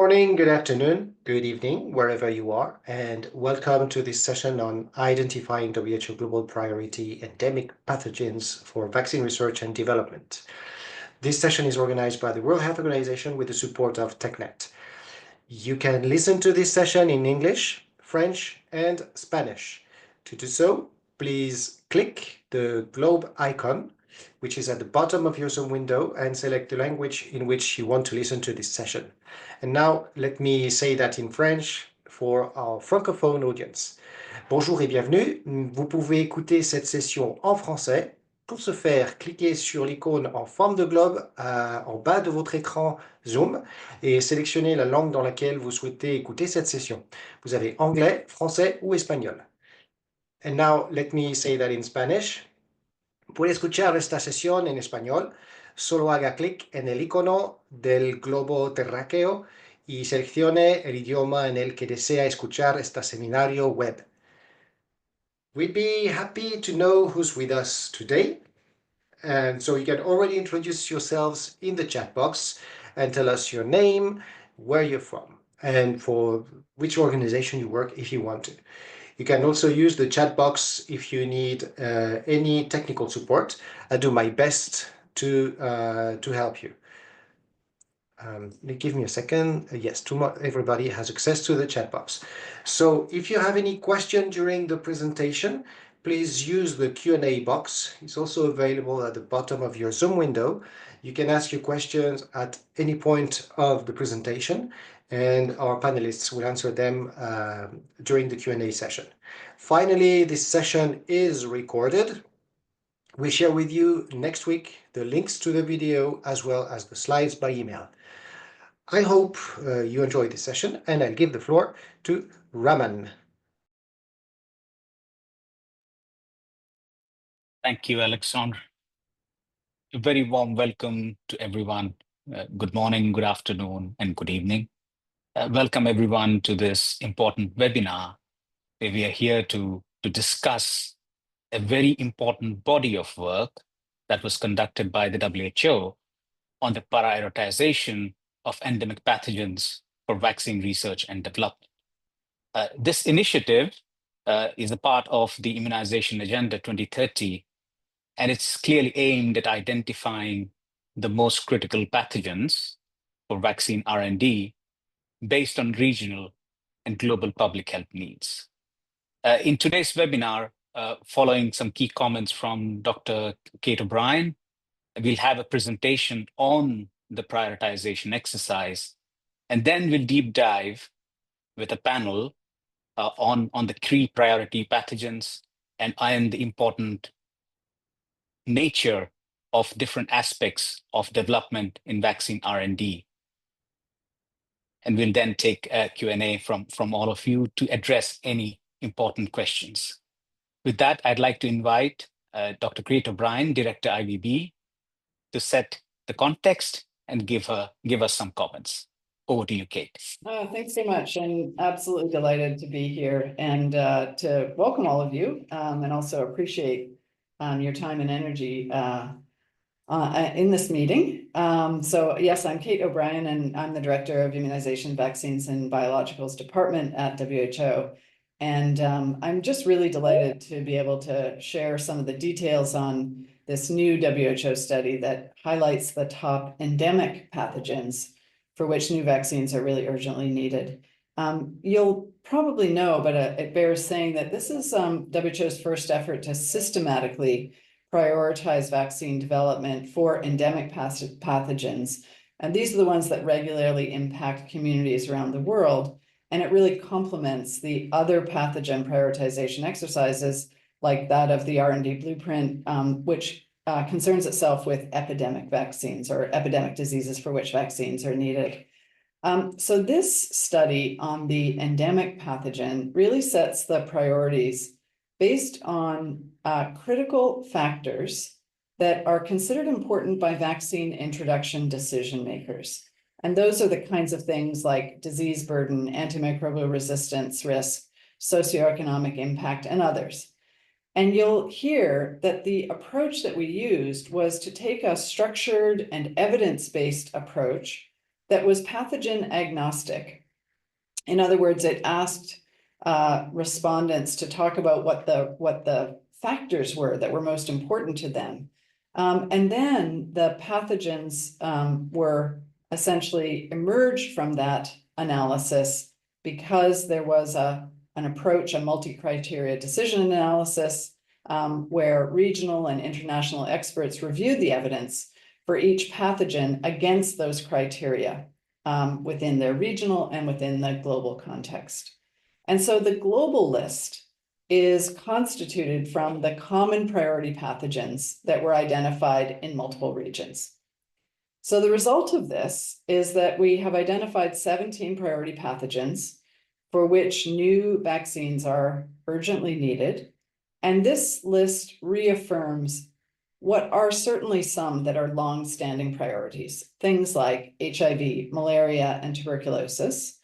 Morning, good afternoon, good evening, wherever you are, and welcome to this session on identifying WHO Global Priority Endemic Pathogens for Vaccine Research and Development. This session is organized by the World Health Organization with the support of TechNet. You can listen to this session in English, French, and Spanish. To do so, please click the globe icon, which is at the bottom of your Zoom window, and select the language in which you want to listen to this session. And now, let me say that in French for our francophone audience. Bonjour et bienvenue. Vous pouvez écouter cette session en français. Pour ce faire, cliquez sur l'icône en forme de globe en bas de votre écran Zoom et sélectionnez la langue dans laquelle vous souhaitez écouter cette session. Vous avez anglais, français ou espagnol. And now, let me say that in Spanish. Puede escuchar esta sesión en español. Solo haga clic en el icono del globo terráqueo y seleccione el idioma en el que desea escuchar este seminario web. We'd be happy to know who's with us today. And so you can already introduce yourselves in the chat box and tell us your name, where you're from, and for which organization you work if you want to. You can also use the chat box if you need any technical support. I do my best to help you. Give me a second. Yes, everybody has access to the chat box. So if you have any question during the presentation, please use the Q&A box. It's also available at the bottom of your Zoom window. You can ask your questions at any point of the presentation, and our panelists will answer them during the Q&A session. Finally, this session is recorded. We share with you next week the links to the video as well as the slides by email. I hope you enjoyed this session, and I'll give the floor to Raman. Thank you, Alexandre. A very warm welcome to everyone. Good morning, good afternoon, and good evening. Welcome everyone to this important webinar where we are here to discuss a very important body of work that was conducted by the WHO on the prioritization of endemic pathogens for vaccine research and development. This initiative is a part of the Immunization Agenda 2030, and it's clearly aimed at identifying the most critical pathogens for vaccine R&D based on regional and global public health needs. In today's webinar, following some key comments from Dr. Kate O'Brien, we'll have a presentation on the prioritization exercise, and then we'll deep dive with a panel on the three priority pathogens and the important nature of different aspects of development in vaccine R&D. And we'll then take a Q&A from all of you to address any important questions. With that, I'd like to invite Dr. Kate O'Brien, Director IVB, to set the context and give us some comments. Over to you, Kate. Thanks so much. I'm absolutely delighted to be here and to welcome all of you and also appreciate your time and energy in this meeting. So yes, I'm Kate O'Brien, and I'm the Director of Immunization, Vaccines, and Biologicals Department at WHO. And I'm just really delighted to be able to share some of the details on this new WHO study that highlights the top endemic pathogens for which new vaccines are really urgently needed. You'll probably know, but it bears saying that this is WHO's first effort to systematically prioritize vaccine development for endemic pathogens. And these are the ones that regularly impact communities around the world. And it really complements the other pathogen prioritization exercises like that of the R&D blueprint, which concerns itself with epidemic vaccines or epidemic diseases for which vaccines are needed. So this study on the endemic pathogen really sets the priorities based on critical factors that are considered important by vaccine introduction decision makers. And those are the kinds of things like disease burden, antimicrobial resistance risk, socioeconomic impact, and others. And you'll hear that the approach that we used was to take a structured and evidence-based approach that was pathogen agnostic. In other words, it asked respondents to talk about what the factors were that were most important to them. And then the pathogens were essentially emerged from that analysis because there was an approach, a multi-criteria decision analysis, where regional and international experts reviewed the evidence for each pathogen against those criteria within their regional and within the global context. And so the global list is constituted from the common priority pathogens that were identified in multiple regions. So the result of this is that we have identified 17 priority pathogens for which new vaccines are urgently needed. And this list reaffirms what are certainly some that are long-standing priorities, things like HIV, malaria, and tuberculosis.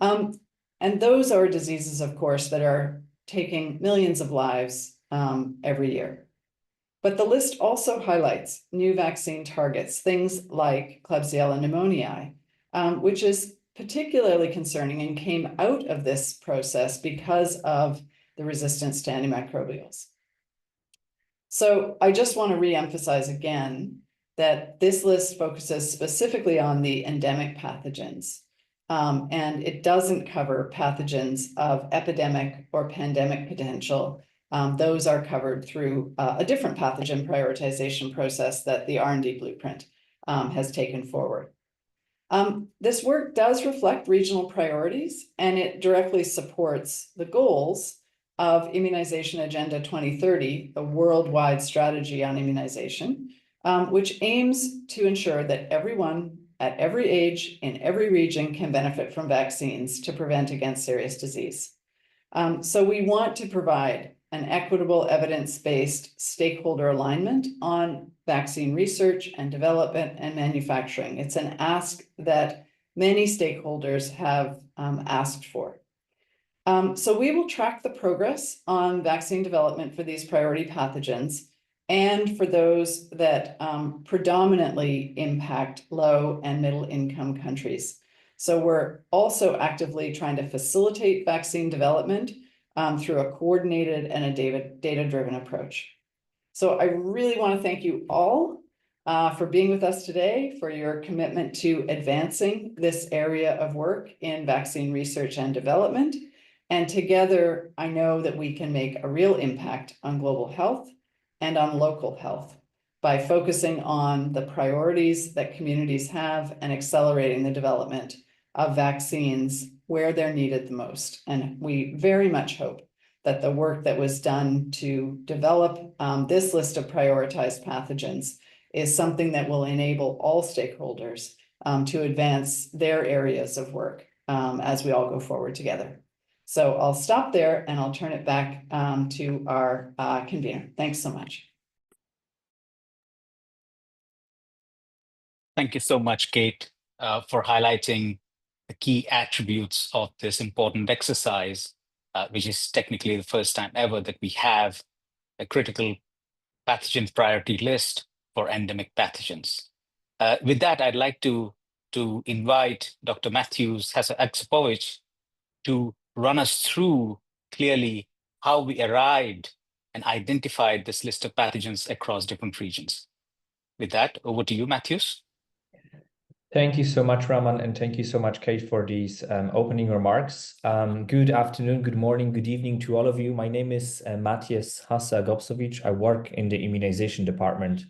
And those are diseases, of course, that are taking millions of lives every year. But the list also highlights new vaccine targets, things like Klebsiella pneumoniae, which is particularly concerning and came out of this process because of the resistance to antimicrobials. So I just want to re-emphasize again that this list focuses specifically on the endemic pathogens, and it doesn't cover pathogens of epidemic or pandemic potential. Those are covered through a different pathogen prioritization process that the R&D blueprint has taken forward. This work does reflect regional priorities, and it directly supports the goals of Immunization Agenda 2030, the worldwide strategy on immunization, which aims to ensure that everyone at every age in every region can benefit from vaccines to prevent against serious disease. So we want to provide an equitable, evidence-based stakeholder alignment on vaccine research and development and manufacturing. It's an ask that many stakeholders have asked for. So we will track the progress on vaccine development for these priority pathogens and for those that predominantly impact low and middle income countries. So we're also actively trying to facilitate vaccine development through a coordinated and a data-driven approach. So I really want to thank you all for being with us today, for your commitment to advancing this area of work in vaccine research and development. And together, I know that we can make a real impact on global health and on local health by focusing on the priorities that communities have and accelerating the development of vaccines where they're needed the most. And we very much hope that the work that was done to develop this list of prioritized pathogens is something that will enable all stakeholders to advance their areas of work as we all go forward together. So I'll stop there and I'll turn it back to our convener. Thanks so much. Thank you so much, Kate, for highlighting the key attributes of this important exercise, which is technically the first time ever that we have a critical pathogen priority list for endemic pathogens. With that, I'd like to invite Dr. Matthews Hasaksapowicz to run us through clearly how we arrived and identified this list of pathogens across different regions. With that, over to you, Matthews. Thank you so much, Raman, and thank you so much, Kate, for these opening remarks. Good afternoon, good morning, good evening to all of you. My name is Matthias Hasaksapowicz. I work in the immunization department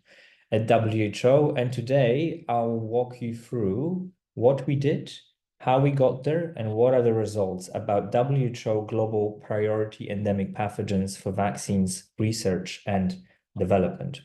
at WHO, and today I'll walk you through what we did, how we got there, and what are the results about WHO Global Priority Endemic Pathogens for Vaccines Research and Development.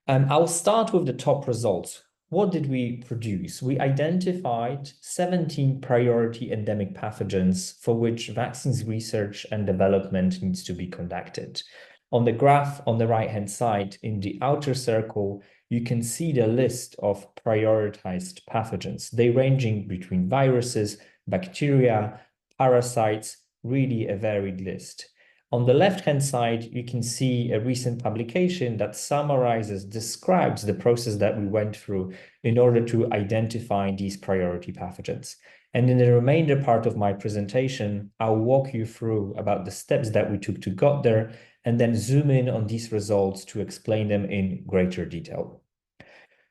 I'll start with the top results. What did we produce? We identified 17 priority endemic pathogens for which vaccines research and development needs to be conducted. On the graph on the right-hand side, in the outer circle, you can see the list of prioritized pathogens. They ranging between viruses, bacteria, parasites, really a varied list. On the left-hand side, you can see a recent publication that summarizes, describes the process that we went through in order to identify these priority pathogens. And in the remainder part of my presentation, I'll walk you through about the steps that we took to get there, and then zoom in on these results to explain them in greater detail.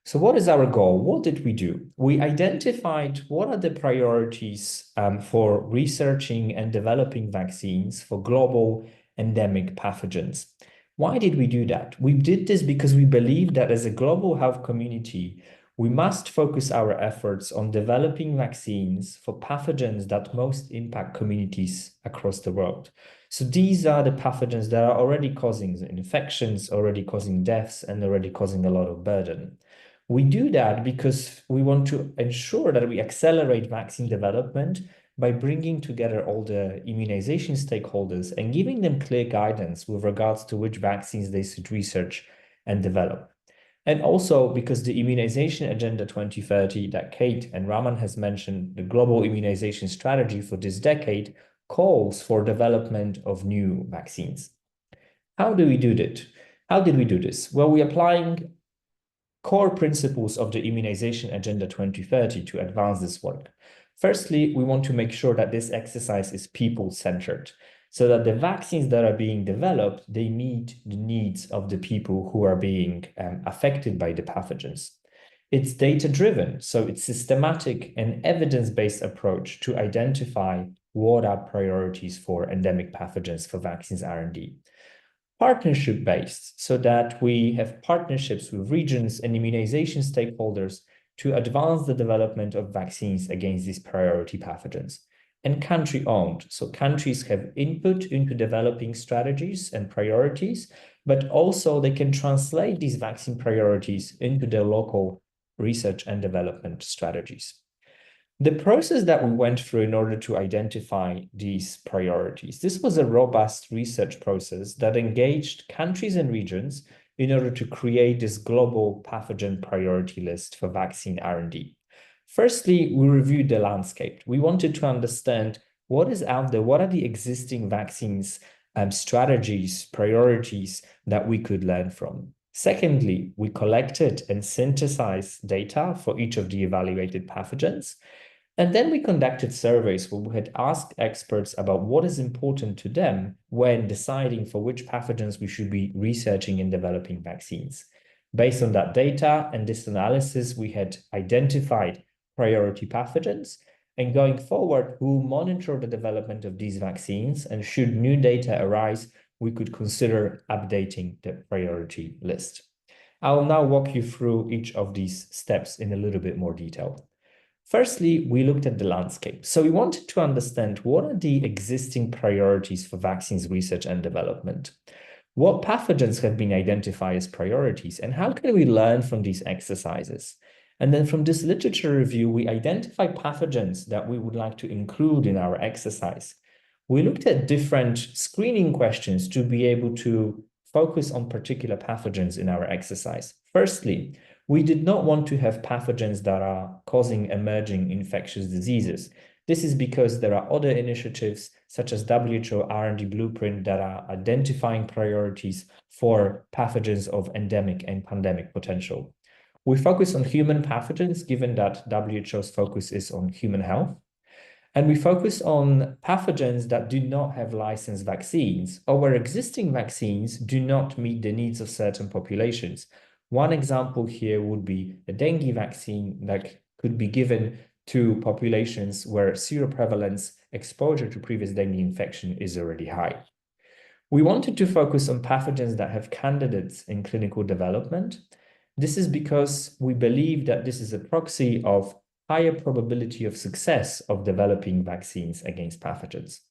So what is our goal? What did we do? We identified what are the priorities for researching and developing vaccines for global endemic pathogens. Why did we do that? We did this because we believe that as a global health community, we must focus our efforts on developing vaccines for pathogens that most impact communities across the world. So these are the pathogens that are already causing infections, already causing deaths, and already causing a lot of burden. We do that because we want to ensure that we accelerate vaccine development by bringing together all the immunization stakeholders and giving them clear guidance with regards to which vaccines they should research and develop. And also because the Immunization Agenda 2030 that Kate and Raman has mentioned, the global immunization strategy for this decade, calls for development of new vaccines. How do we do that? How did we do this? Well, we're applying core principles of the Immunization Agenda 2030 to advance this work. Firstly, we want to make sure that this exercise is people-centered, so that the vaccines that are being developed, they meet the needs of the people who are being affected by the pathogens. It's data-driven, so it's systematic and evidence-based approach to identify what are priorities for endemic pathogens for vaccines R&D. Partnership-based, so that we have partnerships with regions and immunization stakeholders to advance the development of vaccines against these priority pathogens. And country-owned, so countries have input into developing strategies and priorities, but also they can translate these vaccine priorities into their local research and development strategies. The process that we went through in order to identify these priorities, this was a robust research process that engaged countries and regions in order to create this global pathogen priority list for vaccine R&D. Firstly, we reviewed the landscape. We wanted to understand what is out there, what are the existing vaccines, strategies, priorities that we could learn from. Secondly, we collected and synthesized data for each of the evaluated pathogens. And then we conducted surveys where we had asked experts about what is important to them when deciding for which pathogens we should be researching and developing vaccines. Based on that data and this analysis, we had identified priority pathogens. And going forward, we'll monitor the development of these vaccines. And should new data arise, we could consider updating the priority list. I'll now walk you through each of these steps in a little bit more detail. Firstly, we looked at the landscape. So we wanted to understand what are the existing priorities for vaccines research and development. What pathogens have been identified as priorities, and how can we learn from these exercises? And then from this literature review, we identified pathogens that we would like to include in our exercise. We looked at different screening questions to be able to focus on particular pathogens in our exercise. Firstly, we did not want to have pathogens that are causing emerging infectious diseases. This is because there are other initiatives such as WHO R&D Blueprint that are identifying priorities for pathogens of endemic and pandemic potential. We focus on human pathogens, given that WHO's focus is on human health. And we focus on pathogens that do not have licensed vaccines or where existing vaccines do not meet the needs of certain populations. One example here would be a dengue vaccine that could be given to populations where seroprevalence exposure to previous dengue infection is already high. We wanted to focus on pathogens that have candidates in clinical development. This is because we believe that this is a proxy of higher probability of success of developing vaccines against pathogens.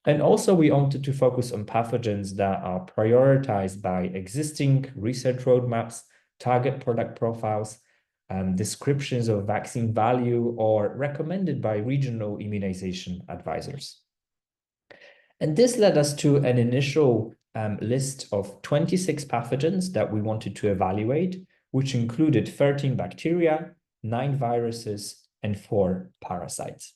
And also we wanted to focus on pathogens that are prioritized by existing research roadmaps, target product profiles, descriptions of vaccine value, or recommended by regional immunization advisors. And this led us to an initial list of 26 pathogens that we wanted to evaluate, which included 13 bacteria, 9 viruses, and 4 parasites.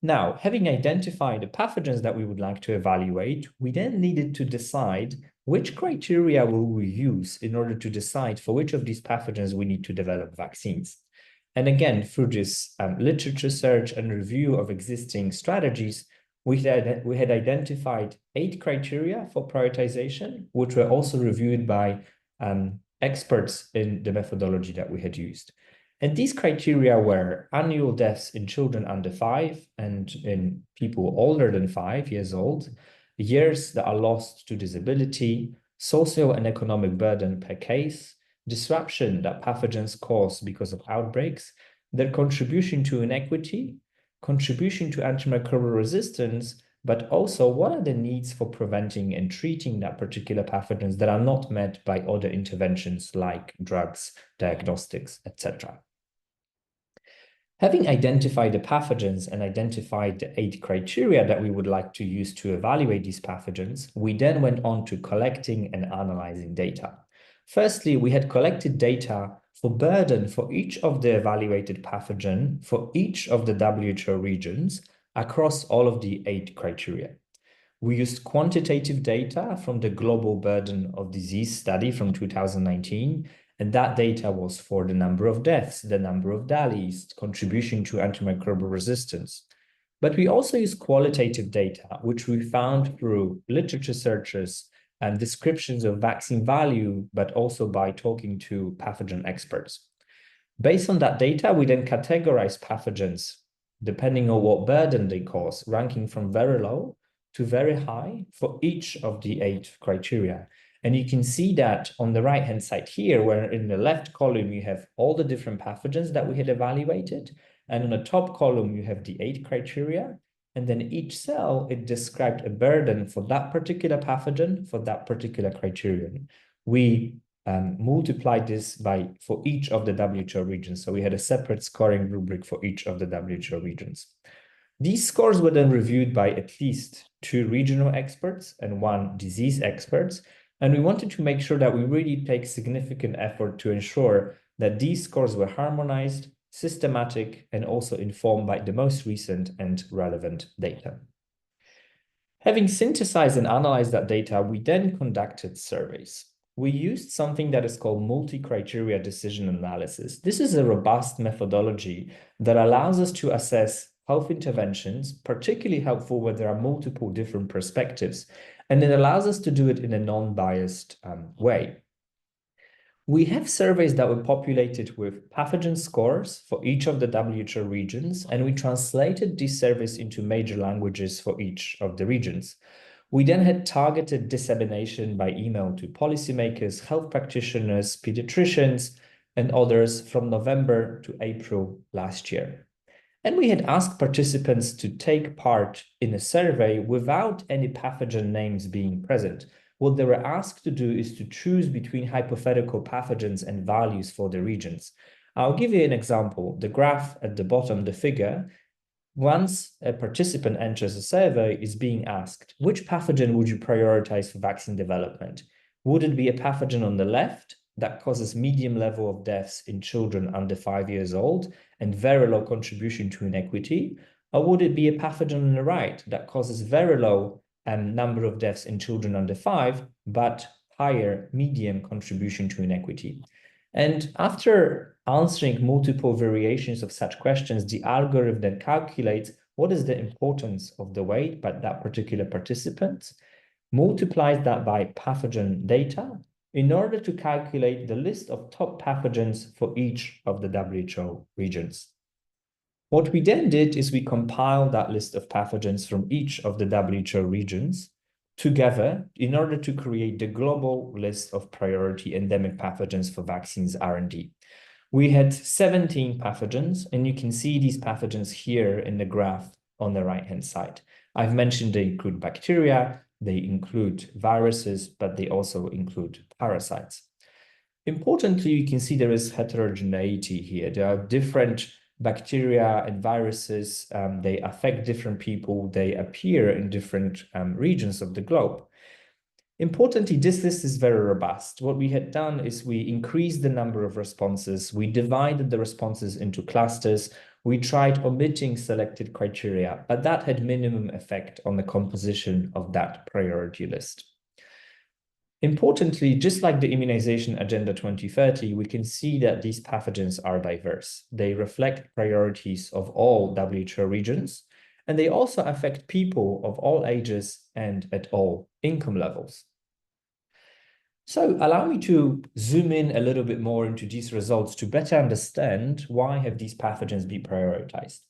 Now, having identified the pathogens that we would like to evaluate, we then needed to decide which criteria will we use in order to decide for which of these pathogens we need to develop vaccines. And again, through this literature search and review of existing strategies, we had identified 8 criteria for prioritization, which were also reviewed by experts in the methodology that we had used. And these criteria were annual deaths in children under 5 and in people older than 5 years old, years that are lost to disability, social and economic burden per case, disruption that pathogens cause because of outbreaks, their contribution to inequity, contribution to antimicrobial resistance, but also what are the needs for preventing and treating that particular pathogens that are not met by other interventions like drugs, diagnostics, etc. Having identified the pathogens and identified the 8 criteria that we would like to use to evaluate these pathogens, we then went on to collecting and analyzing data. Firstly, we had collected data for burden for each of the evaluated pathogen for each of the WHO regions across all of the 8 criteria. We used quantitative data from the Global Burden of Disease study from 2019, and that data was for the number of deaths, the number of DALYs, contribution to antimicrobial resistance. But we also used qualitative data, which we found through literature searches and descriptions of vaccine value, but also by talking to pathogen experts. Based on that data, we then categorized pathogens depending on what burden they cause, ranking from very low to very high for each of the 8 criteria. And you can see that on the right-hand side here, where in the left column, you have all the different pathogens that we had evaluated. And on the top column, you have the 8 criteria. And then each cell, it described a burden for that particular pathogen, for that particular criterion. We multiplied this for each of the WHO regions. So we had a separate scoring rubric for each of the WHO regions. These scores were then reviewed by at least 2 regional experts and 1 disease expert. And we wanted to make sure that we really take significant effort to ensure that these scores were harmonized, systematic, and also informed by the most recent and relevant data. Having synthesized and analyzed that data, we then conducted surveys. We used something that is called multi-criteria decision analysis. This is a robust methodology that allows us to assess health interventions, particularly helpful when there are multiple different perspectives, and it allows us to do it in a non-biased way. We have surveys that were populated with pathogen scores for each of the WHO regions, and we translated these surveys into major languages for each of the regions. We then had targeted dissemination by email to policymakers, health practitioners, pediatricians, and others from November to April last year. And we had asked participants to take part in a survey without any pathogen names being present. What they were asked to do is to choose between hypothetical pathogens and values for the regions. I'll give you an example. The graph at the bottom, the figure, once a participant enters a survey, is being asked, which pathogen would you prioritize for vaccine development? Would it be a pathogen on the left that causes medium level of deaths in children under 5 years old and very low contribution to inequity? Or would it be a pathogen on the right that causes very low number of deaths in children under 5, but higher medium contribution to inequity? And after answering multiple variations of such questions, the algorithm then calculates what is the importance of the weight by that particular participant, multiplies that by pathogen data in order to calculate the list of top pathogens for each of the WHO regions. What we then did is we compiled that list of pathogens from each of the WHO regions together in order to create the global list of priority endemic pathogens for vaccines R&D. We had 17 pathogens, and you can see these pathogens here in the graph on the right-hand side. I've mentioned they include bacteria, they include viruses, but they also include parasites. Importantly, you can see there is heterogeneity here. There are different bacteria and viruses. They affect different people. They appear in different regions of the globe. Importantly, this list is very robust. What we had done is we increased the number of responses. We divided the responses into clusters. we tried omitting selected criteria, but that had minimum effect on the composition of that priority list. Importantly, just like the Immunization Agenda 2030, we can see that these pathogens are diverse. They reflect priorities of all WHO regions, and they also affect people of all ages and at all income levels. So allow me to zoom in a little bit more into these results to better understand why have these pathogens been prioritized.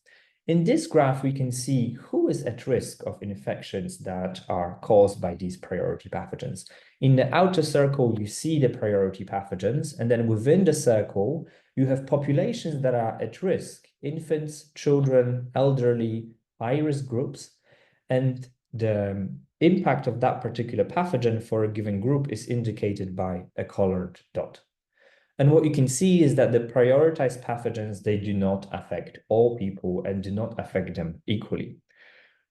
In this graph, we can see who is at risk of infections that are caused by these priority pathogens. In the outer circle, you see the priority pathogens, and then within the circle, you have populations that are at risk: infants, children, elderly, high-risk groups, and the impact of that particular pathogen for a given group is indicated by a colored dot. And what you can see is that the prioritized pathogens, they do not affect all people and do not affect them equally.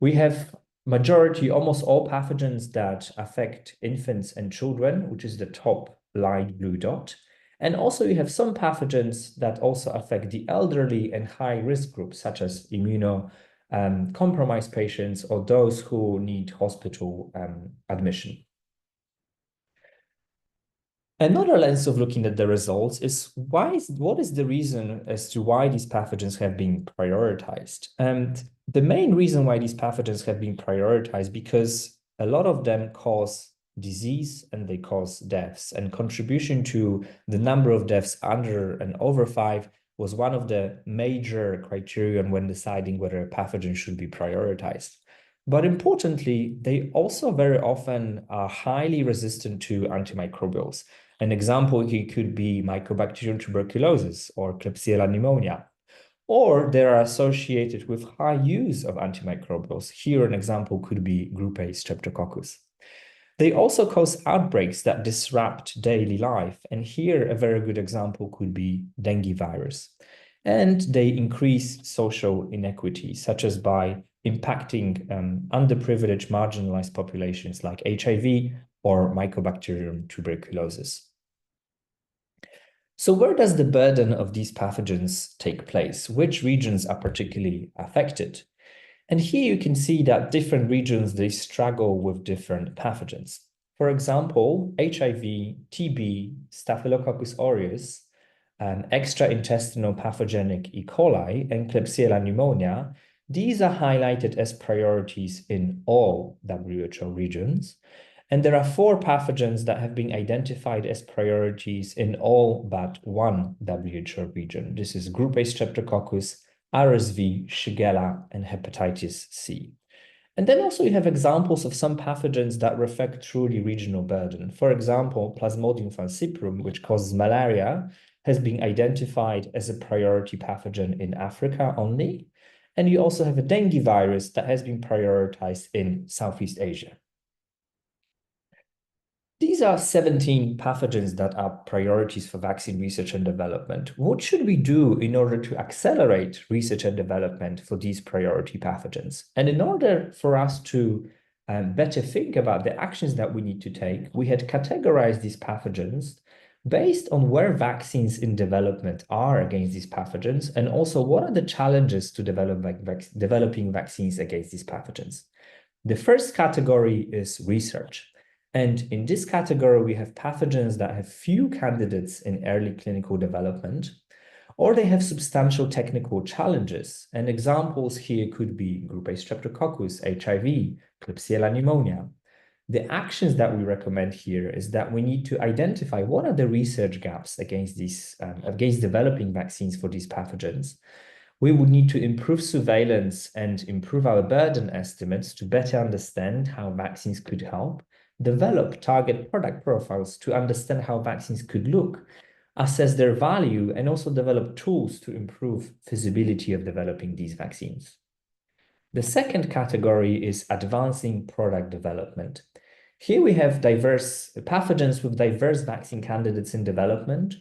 We have majority, almost all pathogens that affect infants and children, which is the top light blue dot. And also you have some pathogens that also affect the elderly and high-risk groups, such as immunocompromised patients or those who need hospital admission. Another lens of looking at the results is what is the reason as to why these pathogens have been prioritized? And the main reason why these pathogens have been prioritized because a lot of them cause disease and they cause deaths, and contribution to the number of deaths under and over 5 was one of the major criterion when deciding whether a pathogen should be prioritized. But importantly, they also very often are highly resistant to antimicrobials. An example here could be Mycobacterium tuberculosis or Klebsiella pneumonia, or they are associated with high use of antimicrobials. Here, an example could be Group A Streptococcus. They also cause outbreaks that disrupt daily life, and here a very good example could be dengue virus. And they increase social inequity, such as by impacting underprivileged, marginalized populations like HIV or Mycobacterium tuberculosis. So where does the burden of these pathogens take place? Which regions are particularly affected? And here you can see that different regions, they struggle with different pathogens. For example, HIV, TB, Staphylococcus aureus, extraintestinal pathogenic E. coli, and Klebsiella pneumonia, these are highlighted as priorities in all WHO regions. And there are 4 pathogens that have been identified as priorities in all but one WHO region. This is Group A Streptococcus, RSV, Shigella, and hepatitis C. And then also you have examples of some pathogens that reflect truly regional burden. For example, Plasmodium falciparum, which causes malaria, has been identified as a priority pathogen in Africa only. And you also have a dengue virus that has been prioritized in Southeast Asia. These are 17 pathogens that are priorities for vaccine research and development. What should we do in order to accelerate research and development for these priority pathogens? And in order for us to better think about the actions that we need to take, we had categorized these pathogens based on where vaccines in development are against these pathogens, and also what are the challenges to developing vaccines against these pathogens. The first category is research. And in this category, we have pathogens that have few candidates in early clinical development, or they have substantial technical challenges. And examples here could be Group A Streptococcus, HIV, Klebsiella pneumonia. The actions that we recommend here is that we need to identify what are the research gaps against developing vaccines for these pathogens. We would need to improve surveillance and improve our burden estimates to better understand how vaccines could help, develop target product profiles to understand how vaccines could look, assess their value, and also develop tools to improve feasibility of developing these vaccines. The second category is advancing product development. Here we have diverse pathogens with diverse vaccine candidates in development,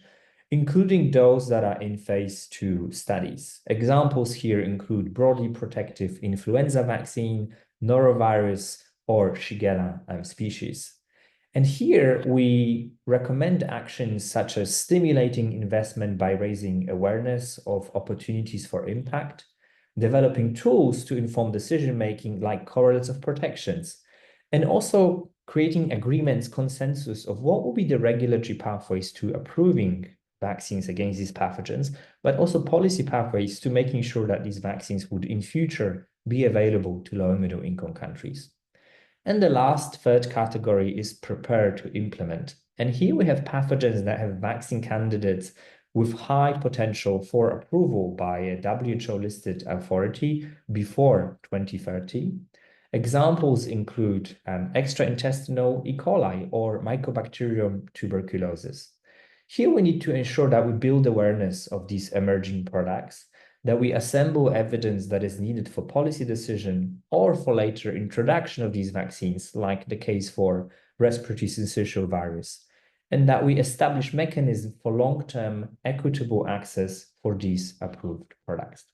including those that are in phase 2 studies. Examples here include broadly protective influenza vaccine, norovirus, or Shigella species. And here we recommend actions such as stimulating investment by raising awareness of opportunities for impact, developing tools to inform decision-making like correlates of protections, and also creating agreements, consensus of what will be the regulatory pathways to approving vaccines against these pathogens, but also policy pathways to making sure that these vaccines would in future be available to low and middle income countries. And the last third category is prepare to implement. And here we have pathogens that have vaccine candidates with high potential for approval by a WHO-listed authority before 2030. Examples include extraintestinal E. coli or Mycobacterium tuberculosis. Here we need to ensure that we build awareness of these emerging products, that we assemble evidence that is needed for policy decision or for later introduction of these vaccines, like the case for respiratory syncytial virus, and that we establish mechanisms for long-term equitable access for these approved products.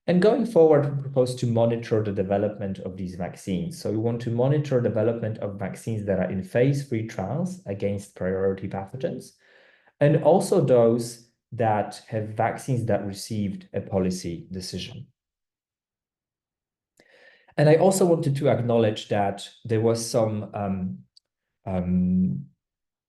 And going forward, we propose to monitor the development of these vaccines. So we want to monitor development of vaccines that are in phase 3 trials against priority pathogens, and also those that have vaccines that received a policy decision. And I also wanted to acknowledge that there was some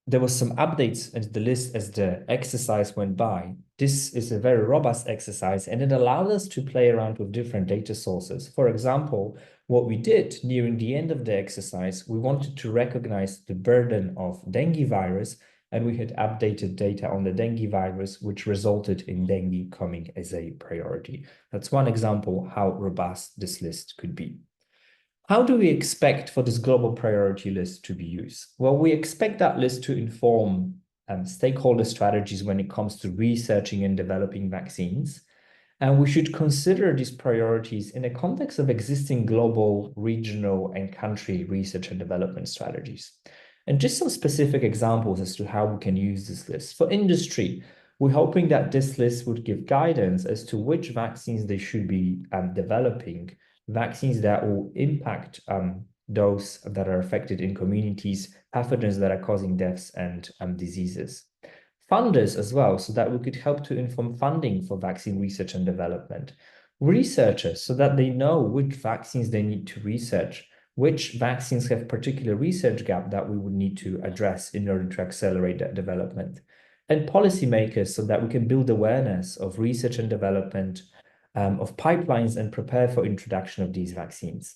updates into the list as the exercise went by. This is a very robust exercise, and it allowed us to play around with different data sources. For example, what we did nearing the end of the exercise, we wanted to recognize the burden of dengue virus, and we had updated data on the dengue virus, which resulted in dengue coming as a priority. That's one example how robust this list could be. How do we expect for this global priority list to be used? Well, we expect that list to inform stakeholder strategies when it comes to researching and developing vaccines. And we should consider these priorities in the context of existing global, regional, and country research and development strategies. And just some specific examples as to how we can use this list. For industry, we're hoping that this list would give guidance as to which vaccines they should be developing, vaccines that will impact those that are affected in communities, pathogens that are causing deaths and diseases. Funders as well, so that we could help to inform funding for vaccine research and development. Researchers, so that they know which vaccines they need to research, which vaccines have particular research gap that we would need to address in order to accelerate that development. And policymakers, so that we can build awareness of research and development, of pipelines, and prepare for introduction of these vaccines.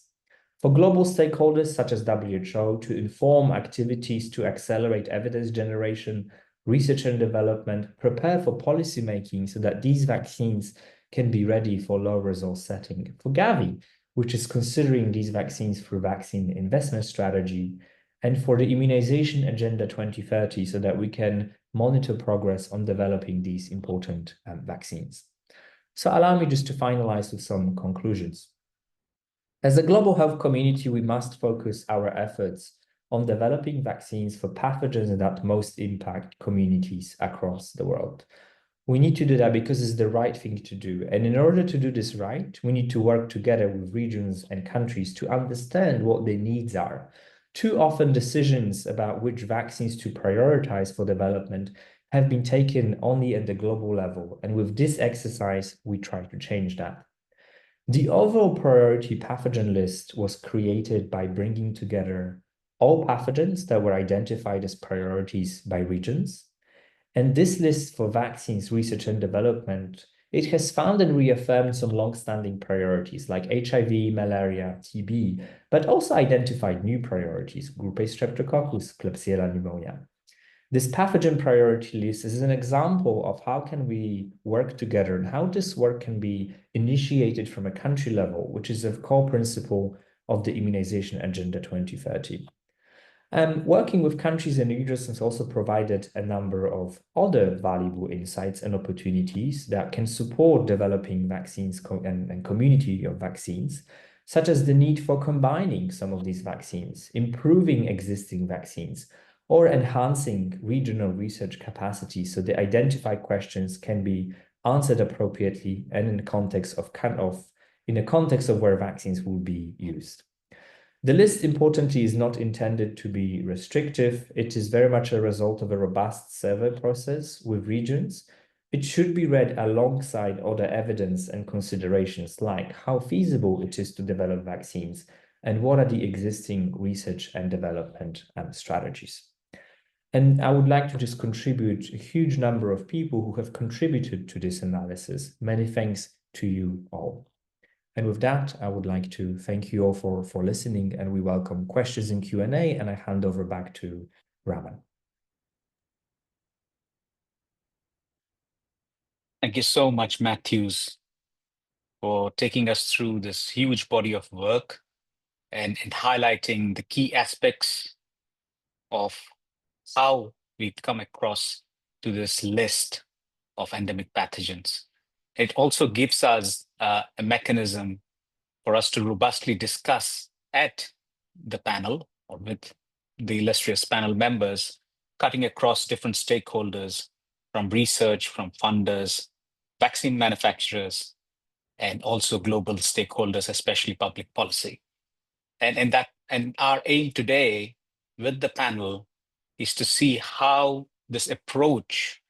For global stakeholders such as WHO to inform activities to accelerate evidence generation, research and development, prepare for policymaking so that these vaccines can be ready for low resource setting. For Gavi, which is considering these vaccines through vaccine investment strategy, and for the Immunization Agenda 2030 so that we can monitor progress on developing these important vaccines. So allow me just to finalize with some conclusions. As a global health community, we must focus our efforts on developing vaccines for pathogens that most impact communities across the world. We need to do that because it's the right thing to do. And in order to do this right, we need to work together with regions and countries to understand what their needs are. Too often, decisions about which vaccines to prioritize for development have been taken only at the global level. And with this exercise, we try to change that. The overall priority pathogen list was created by bringing together all pathogens that were identified as priorities by regions. And this list for vaccines research and development, it has found and reaffirmed some long-standing priorities like HIV, malaria, TB, but also identified new priorities, group A streptococcus, Klebsiella pneumonia. This pathogen priority list is an example of how can we work together and how this work can be initiated from a country level, which is a core principle of the Immunization Agenda 2030. Working with countries and regions has also provided a number of other valuable insights and opportunities that can support developing vaccines and community of vaccines, such as the need for combining some of these vaccines, improving existing vaccines, or enhancing regional research capacity so the identified questions can be answered appropriately and in the context of where vaccines will be used. The list, importantly, is not intended to be restrictive. It is very much a result of a robust survey process with regions. It should be read alongside other evidence and considerations like how feasible it is to develop vaccines and what are the existing research and development strategies. And I would like to just contribute a huge number of people who have contributed to this analysis. Many thanks to you all. And with that, I would like to thank you all for listening, and we welcome questions in Q&A, and I hand over back to Raman. Thank you so much, Matthews, for taking us through this huge body of work and highlighting the key aspects of how we've come across to this list of endemic pathogens. It also gives us a mechanism for us to robustly discuss at the panel or with the illustrious panel members, cutting across different stakeholders from research, from funders, vaccine manufacturers, and also global stakeholders, especially public policy. And our aim today with the panel is to see how this approach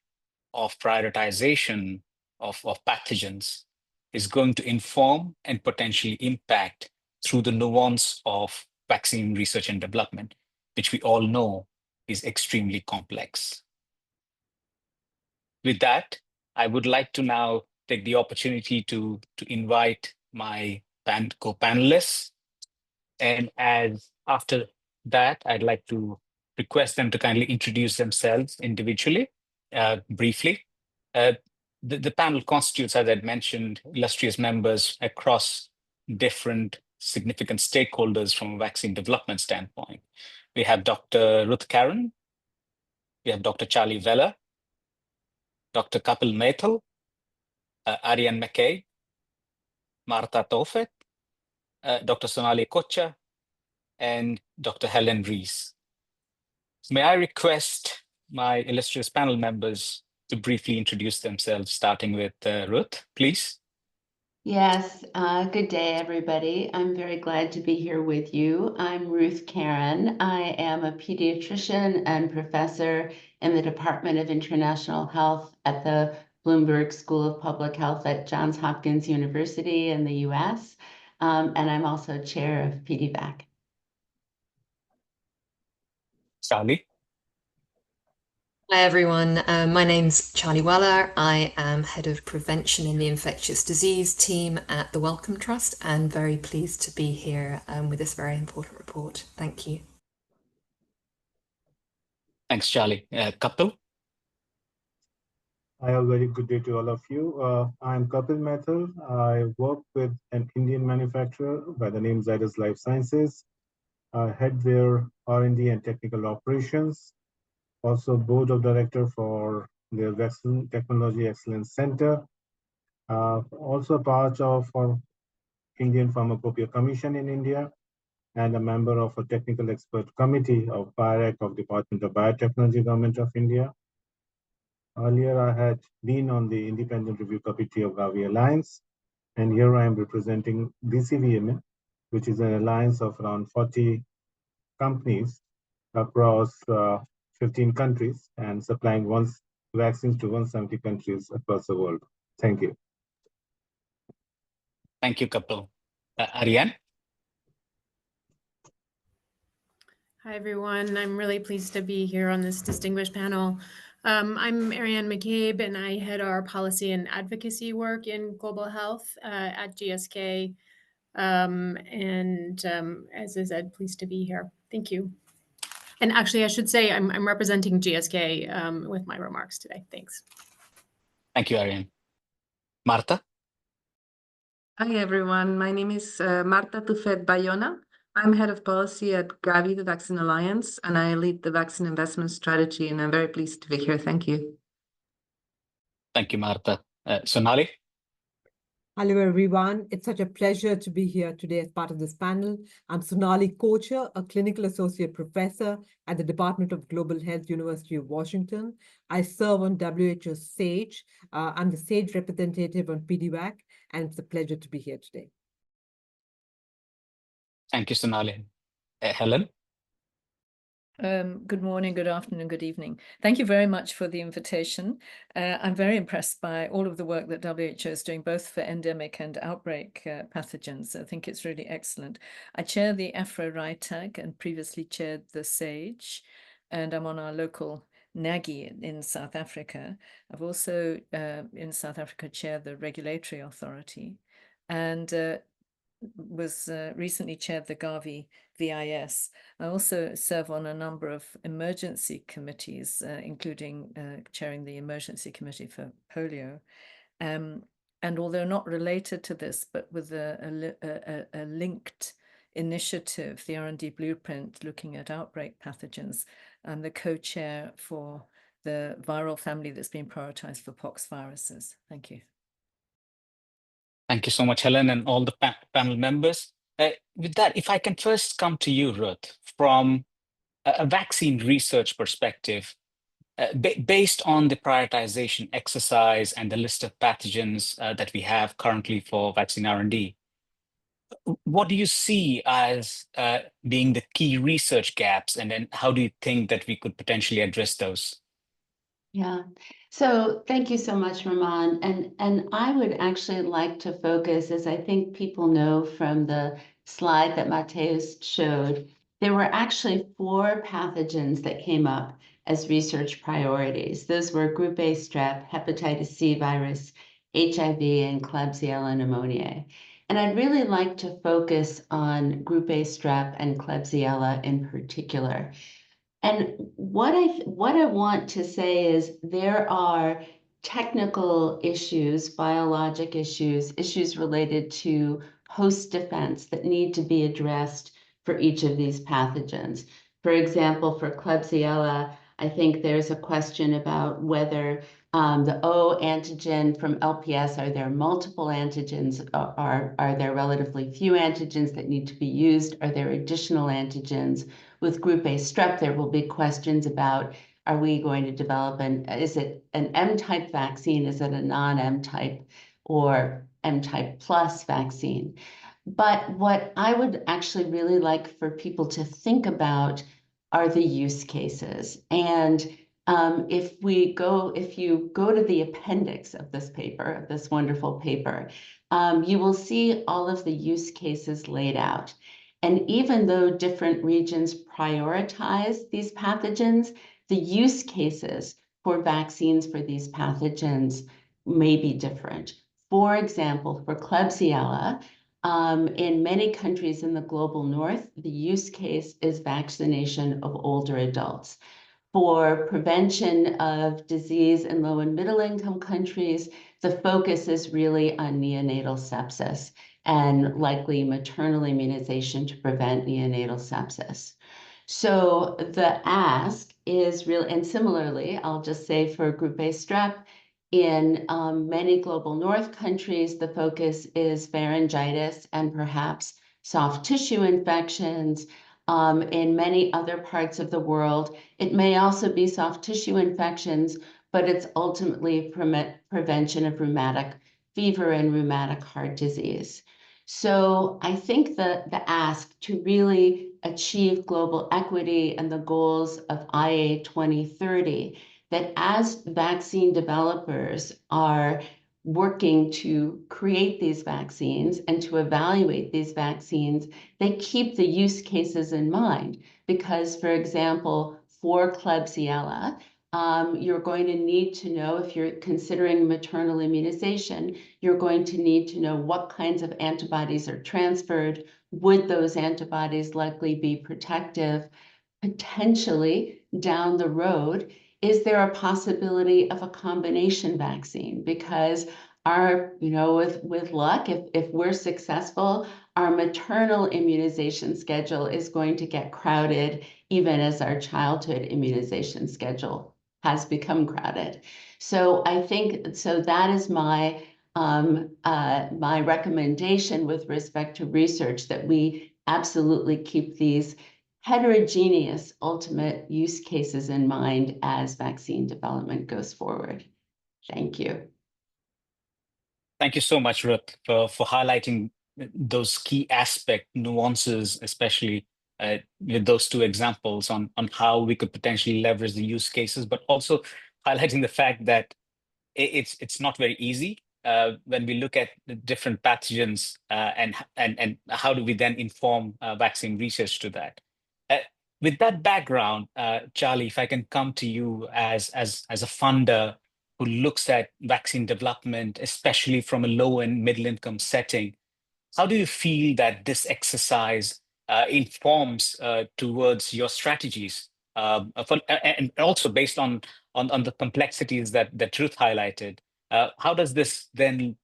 of prioritization of pathogens is going to inform and potentially impact through the nuance of vaccine research and development, which we all know is extremely complex. With that, I would like to now take the opportunity to invite my co-panelists. And after that, I'd like to request them to kindly introduce themselves individually, briefly. The panel constitutes, as I'd mentioned, illustrious members across different significant stakeholders from a vaccine development standpoint. We have Dr. Ruth Karen, we have Dr. Charlie Vella, Dr. Kapil Maithal, Ariane McCabe, Martha Tofet, Dr. Sonali Kocha, and Dr. Helen Rees. May I request my illustrious panel members to briefly introduce themselves, starting with Ruth, please. Yes, good day, everybody. I'm very glad to be here with you. I'm Ruth Karen. I am a pediatrician and professor in the Department of International Health at the Bloomberg School of Public Health at Johns Hopkins University in the US. And I'm also chair of PDVAC. Charlie. Hi everyone, my name's Charlie Weller. I am Head of Prevention in the Infectious Disease team at the Wellcome Trust and very pleased to be here with this very important report. Thank you. Thanks, Charlie. Kapil. Hi, a very good day to all of you. I'm Kapil Maithal. I work with an Indian manufacturer by the name Zydus Life Sciences. I head their R&D and technical operations. Also board of director for their Vaccine Technology Excellence Center. Also part of our Indian Pharmacopoeia Commission in India, and a member of a technical expert committee of PIRAC of Department of Biotechnology, Government of India. Earlier, I had been on the Independent Review Committee of Gavi Alliance, and here I am representing DCVMA, which is an alliance of around 40 companies across 15 countries and supplying vaccines to 170 countries across the world. Thank you. Thank you, Kapil. Ariane. Hi, everyone. I'm really pleased to be here on this distinguished panel. I'm Ariane McCabe, and I head our policy and advocacy work in global health at GSK. As I said, pleased to be here. Thank you. And actually, I should say I'm representing GSK with my remarks today. Thanks. Thank you, Ariane. Marta. Hi, everyone. My name is Marta Tufet Bayona. I'm head of policy at Gavi, the Vaccine Alliance, and I lead the vaccine investment strategy, and I'm very pleased to be here. Thank you. Thank you, Marta. Sonali. Hello, everyone. It's such a pleasure to be here today as part of this panel. I'm Sonali Kocha, a clinical associate professor at the Department of Global Health, University of Washington. I serve on WHO's SAGE. I'm the SAGE representative on PDVAC, and it's a pleasure to be here today. Thank you, Sonali. Helen? Good morning, good afternoon, good evening. Thank you very much for the invitation. I'm very impressed by all of the work that WHO is doing, both for endemic and outbreak pathogens. I think it's really excellent. I chair the Afro-RITAG and previously chaired the SAGE, and I'm on our local NAGI in South Africa. I've also, in South Africa, chaired the Regulatory Authority, and was recently chaired the Gavi VIS. I also serve on a number of emergency committees, including chairing the Emergency Committee for Polio. And although not related to this, but with a linked initiative, the R&D Blueprint, looking at outbreak pathogens, I'm the co-chair for the viral family that's been prioritized for pox viruses. Thank you. Thank you so much, Helen, and all the panel members. With that, if I can first come to you, Ruth, from a vaccine research perspective, based on the prioritization exercise and the list of pathogens that we have currently for vaccine R&D, what do you see as being the key research gaps, and then how do you think that we could potentially address those? Yeah, so thank you so much, Ramon. And I would actually like to focus, as I think people know from the slide that Mateus showed, there were actually 4 pathogens that came up as research priorities. Those were Group A strep, hepatitis C virus, HIV, and Klebsiella pneumoniae. And I'd really like to focus on Group A strep and Klebsiella in particular. And what I want to say is there are technical issues, biologic issues, issues related to host defense that need to be addressed for each of these pathogens. For example, for Klebsiella, I think there's a question about whether the O antigen from LPS, are there multiple antigens? Are there relatively few antigens that need to be used? Are there additional antigens? With Group A strep, there will be questions about, are we going to develop is it an M-type vaccine? Is it a non-M type or M-type plus vaccine? But what I would actually really like for people to think about are the use cases. And if you go to the appendix of this paper, of this wonderful paper, you will see all of the use cases laid out. And even though different regions prioritize these pathogens, the use cases for vaccines for these pathogens may be different. For example, for Klebsiella, in many countries in the global north, the use case is vaccination of older adults. For prevention of disease in low and middle income countries, the focus is really on neonatal sepsis and likely maternal immunization to prevent neonatal sepsis. So the ask is real, and similarly, I'll just say for Group A strep, in many global north countries, the focus is pharyngitis and perhaps soft tissue infections. In many other parts of the world, it may also be soft tissue infections, but it's ultimately prevention of rheumatic fever and rheumatic heart disease. So I think the ask to really achieve global equity and the goals of IA 2030, that as vaccine developers are working to create these vaccines and to evaluate these vaccines, they keep the use cases in mind. Because, for example, for Klebsiella, you're going to need to know, if you're considering maternal immunization, you're going to need to know what kinds of antibodies are transferred. Would those antibodies likely be protective? Potentially down the road, is there a possibility of a combination vaccine? Because with luck, if we're successful, our maternal immunization schedule is going to get crowded, even as our childhood immunization schedule has become crowded. So I think, so that is my recommendation with respect to research, that we absolutely keep these heterogeneous ultimate use cases in mind as vaccine development goes forward. Thank you. Thank you so much, Ruth, for highlighting those key nuances, especially with those two examples on how we could potentially leverage the use cases, but also highlighting the fact that it's not very easy when we look at the different pathogens and how do we then inform vaccine research to that. With that background, Charlie, if I can come to you as a funder who looks at vaccine development, especially from a low and middle income setting, how do you feel that this exercise informs towards your strategies? And also based on the complexities that Ruth highlighted, how does this then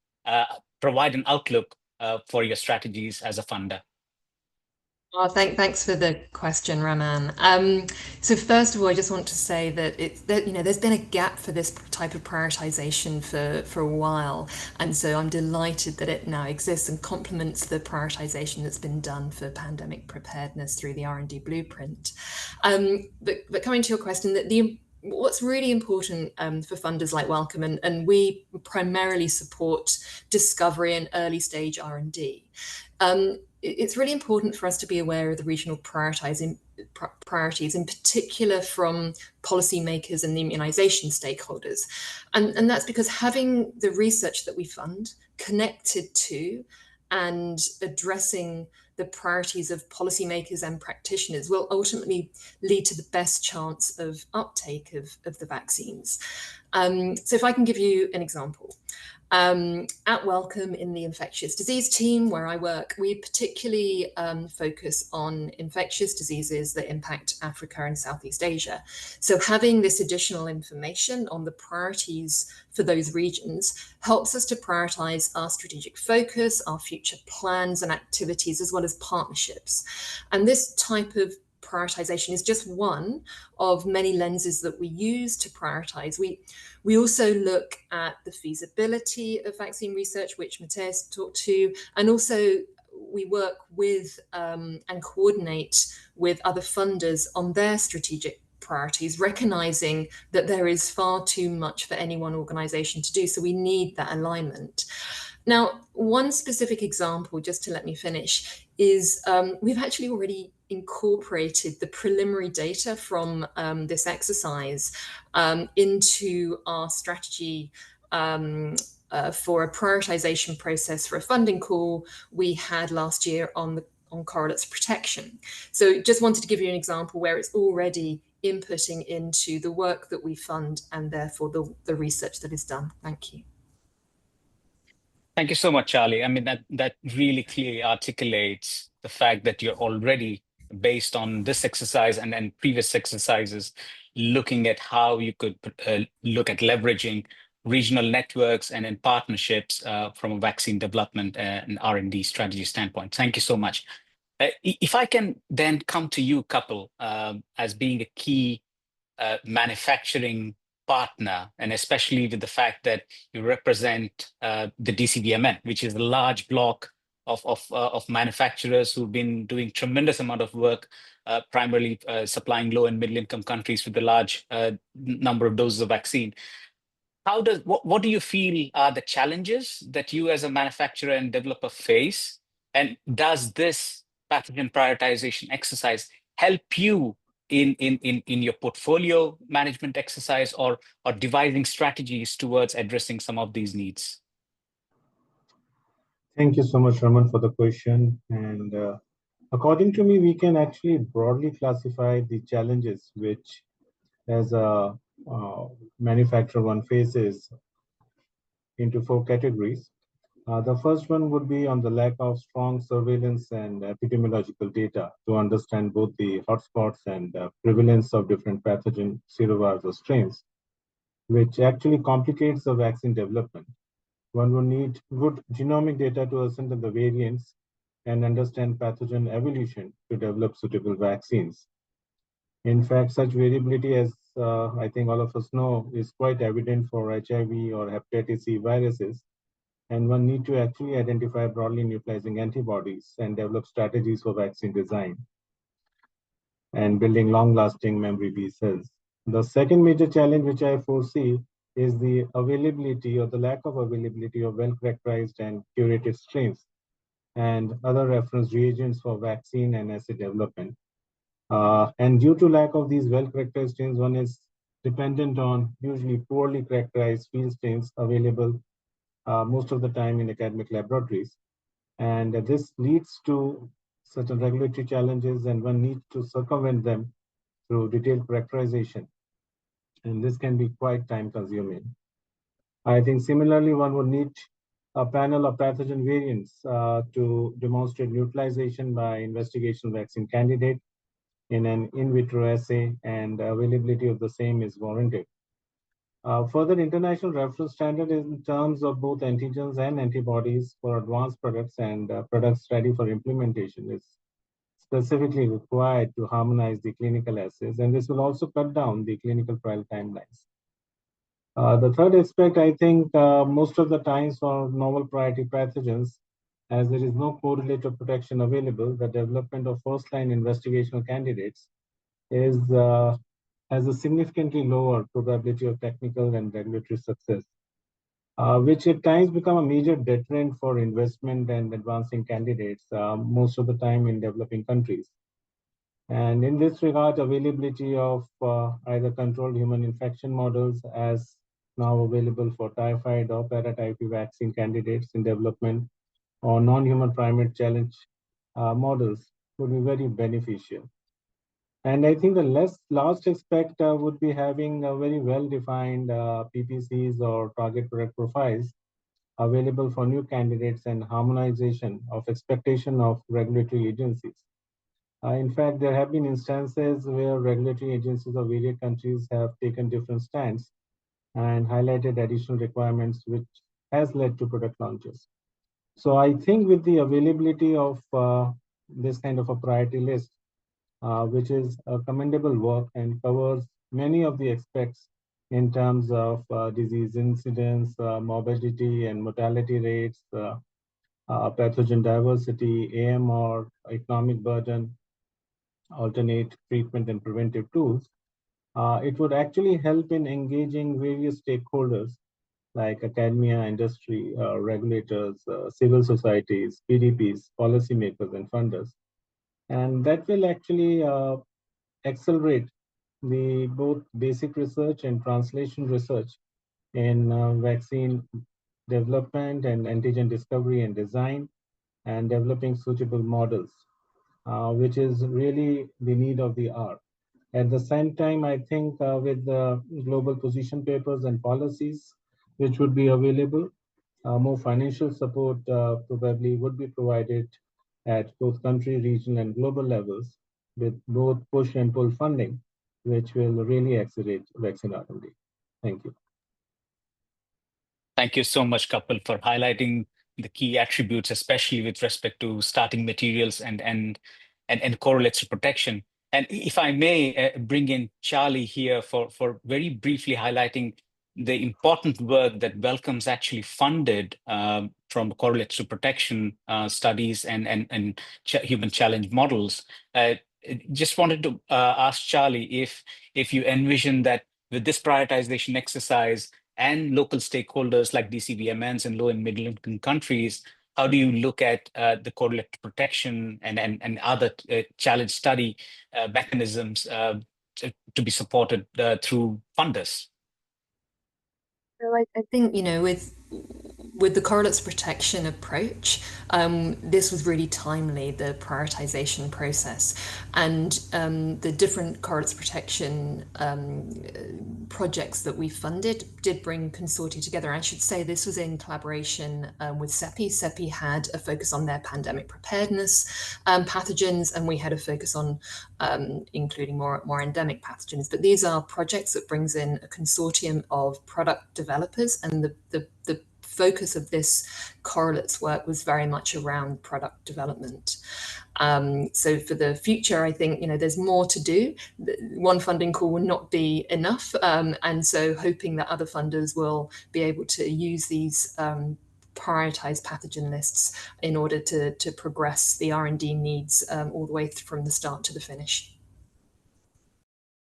provide an outlook for your strategies as a funder? Oh, thanks for the question, Raman. So first of all, I just want to say that there's been a gap for this type of prioritization for a while, and so I'm delighted that it now exists and complements the prioritization that's been done for pandemic preparedness through the R&D blueprint. But coming to your question, what's really important for funders like Wellcome, and we primarily support discovery and early stage R&D. It's really important for us to be aware of the regional priorities, in particular from policymakers and the immunization stakeholders. And that's because having the research that we fund connected to and addressing the priorities of policymakers and practitioners will ultimately lead to the best chance of uptake of the vaccines. So if I can give you an example. At Wellcome in the infectious disease team where I work, we particularly focus on infectious diseases that impact Africa and Southeast Asia. So having this additional information on the priorities for those regions helps us to prioritize our strategic focus, our future plans and activities, as well as partnerships. And this type of prioritization is just one of many lenses that we use to prioritize. We also look at the feasibility of vaccine research, which Matthias talked to, and also we work with and coordinate with other funders on their strategic priorities, recognizing that there is far too much for any one organization to do. So we need that alignment. Now, one specific example, just to let me finish, is we've actually already incorporated the preliminary data from this exercise into our strategy for a prioritization process for a funding call we had last year on correlates protection. So just wanted to give you an example where it's already inputting into the work that we fund and therefore the research that is done. Thank you. Thank you so much, Charlie. I mean, that really clearly articulates the fact that you're already, based on this exercise and previous exercises, looking at how you could look at leveraging regional networks and in partnerships from a vaccine development and R&D strategy standpoint. Thank you so much. If I can then come to you, Kapil, as being a key manufacturing partner, and especially with the fact that you represent the DCVMN, which is a large block of manufacturers who've been doing tremendous amount of work, primarily supplying low and middle income countries with a large number of doses of vaccine. What do you feel are the challenges that you as a manufacturer and developer face? And does this pathogen prioritization exercise help you in your portfolio management exercise or devising strategies towards addressing some of these needs? Thank you so much, Raman, for the question. And according to me, we can actually broadly classify the challenges which, as a manufacturer, one faces into 4 categories. The first one would be on the lack of strong surveillance and epidemiological data to understand both the hotspots and prevalence of different pathogen serovirus or strains, which actually complicates the vaccine development. One will need good genomic data to ascertain the variants and understand pathogen evolution to develop suitable vaccines. In fact, such variability, as I think all of us know, is quite evident for HIV or hepatitis C viruses, and one need to actually identify broadly neutralizing antibodies and develop strategies for vaccine design and building long-lasting memory B cells. The second major challenge which I foresee is the availability or the lack of availability of well-characterized and curated strains and other reference reagents for vaccine and assay development. And due to lack of these well-characterized strains, one is dependent on usually poorly characterized field strains available most of the time in academic laboratories. And this leads to certain regulatory challenges, and one needs to circumvent them through detailed characterization. And this can be quite time consuming. I think similarly, one would need a panel of pathogen variants to demonstrate neutralization by investigational vaccine candidate in an in vitro assay, and availability of the same is warranted. Further, international reference standard in terms of both antigens and antibodies for advanced products and products ready for implementation is specifically required to harmonize the clinical assays, and this will also cut down the clinical trial timelines. The third aspect, I think, most of the times for novel priority pathogens, as there is no correlative protection available, the development of first-line investigational candidates is has a significantly lower probability of technical and regulatory success, which at times become a major deterrent for investment and advancing candidates, most of the time in developing countries. And in this regard, availability of either controlled human infection models as now available for typhoid or paratyphoid vaccine candidates in development, or non-human primate challenge models would be very beneficial. And I think the last aspect would be having a very well-defined PPCs or target product profiles available for new candidates and harmonization of expectation of regulatory agencies. In fact, there have been instances where regulatory agencies of various countries have taken different stands and highlighted additional requirements, which has led to product launches. So I think with the availability of this kind of a priority list, which is a commendable work and covers many of the aspects in terms of disease incidence, morbidity and mortality rates, pathogen diversity, AMR, economic burden, alternate treatment and preventive tools. It would actually help in engaging various stakeholders like academia, industry, regulators, civil societies, PDPs, policymakers, and funders. And that will actually accelerate the both basic research and translation research in vaccine development and antigen discovery and design, and developing suitable models, which is really the need of the hour. At the same time, I think with the global position papers and policies which would be available, more financial support probably would be provided at both country, regional, and global levels, with both push and pull funding, which will really accelerate vaccine R&D. Thank you. Thank you so much, Kapil, for highlighting the key attributes, especially with respect to starting materials and correlates to protection. And if I may bring in Charlie here for very briefly highlighting the important work that Wellcome's actually funded from correlates to protection studies and human challenge models. Just wanted to ask Charlie if you envision that with this prioritization exercise and local stakeholders like DCVMNs and low and middle income countries, how do you look at the correlate protection and other challenge study mechanisms to be supported through funders? So I think, with the correlates protection approach, this was really timely, the prioritization process. And the different correlates protection projects that we funded did bring consortia together. I should say this was in collaboration with CEPI. CEPI had a focus on their pandemic preparedness pathogens, and we had a focus on including more endemic pathogens. But these are projects that brings in a consortium of product developers, and the focus of this correlates work was very much around product development. So for the future, I think, there's more to do. One funding call will not be enough. And so hoping that other funders will be able to use these prioritized pathogen lists in order to progress the R&D needs all the way from the start to the finish.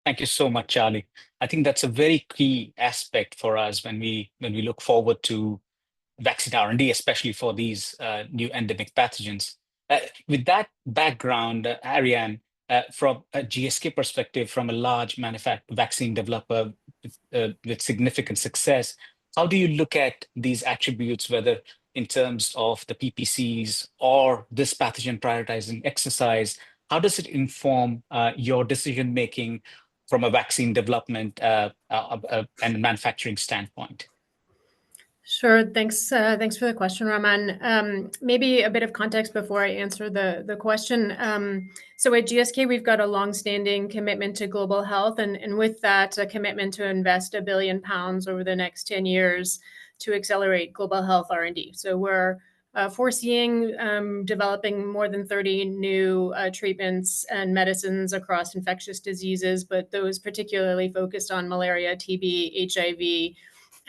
Thank you so much, Charlie. I think that's a very key aspect for us when we look forward to vaccine R&D, especially for these new endemic pathogens. With that background, Ariane, from a GSK perspective, from a large vaccine developer with significant success, how do you look at these attributes, whether in terms of the PPCs or this pathogen prioritizing exercise? How does it inform your decision making from a vaccine development and manufacturing standpoint? Sure. Thanks for the question, Raman. Maybe a bit of context before I answer the question. So at GSK, we've got a longstanding commitment to global health, and with that, a commitment to invest £1 billion over the next 10 years to accelerate global health R&D. So we're foreseeing developing more than 30 new treatments and medicines across infectious diseases, but those particularly focused on malaria, TB, HIV,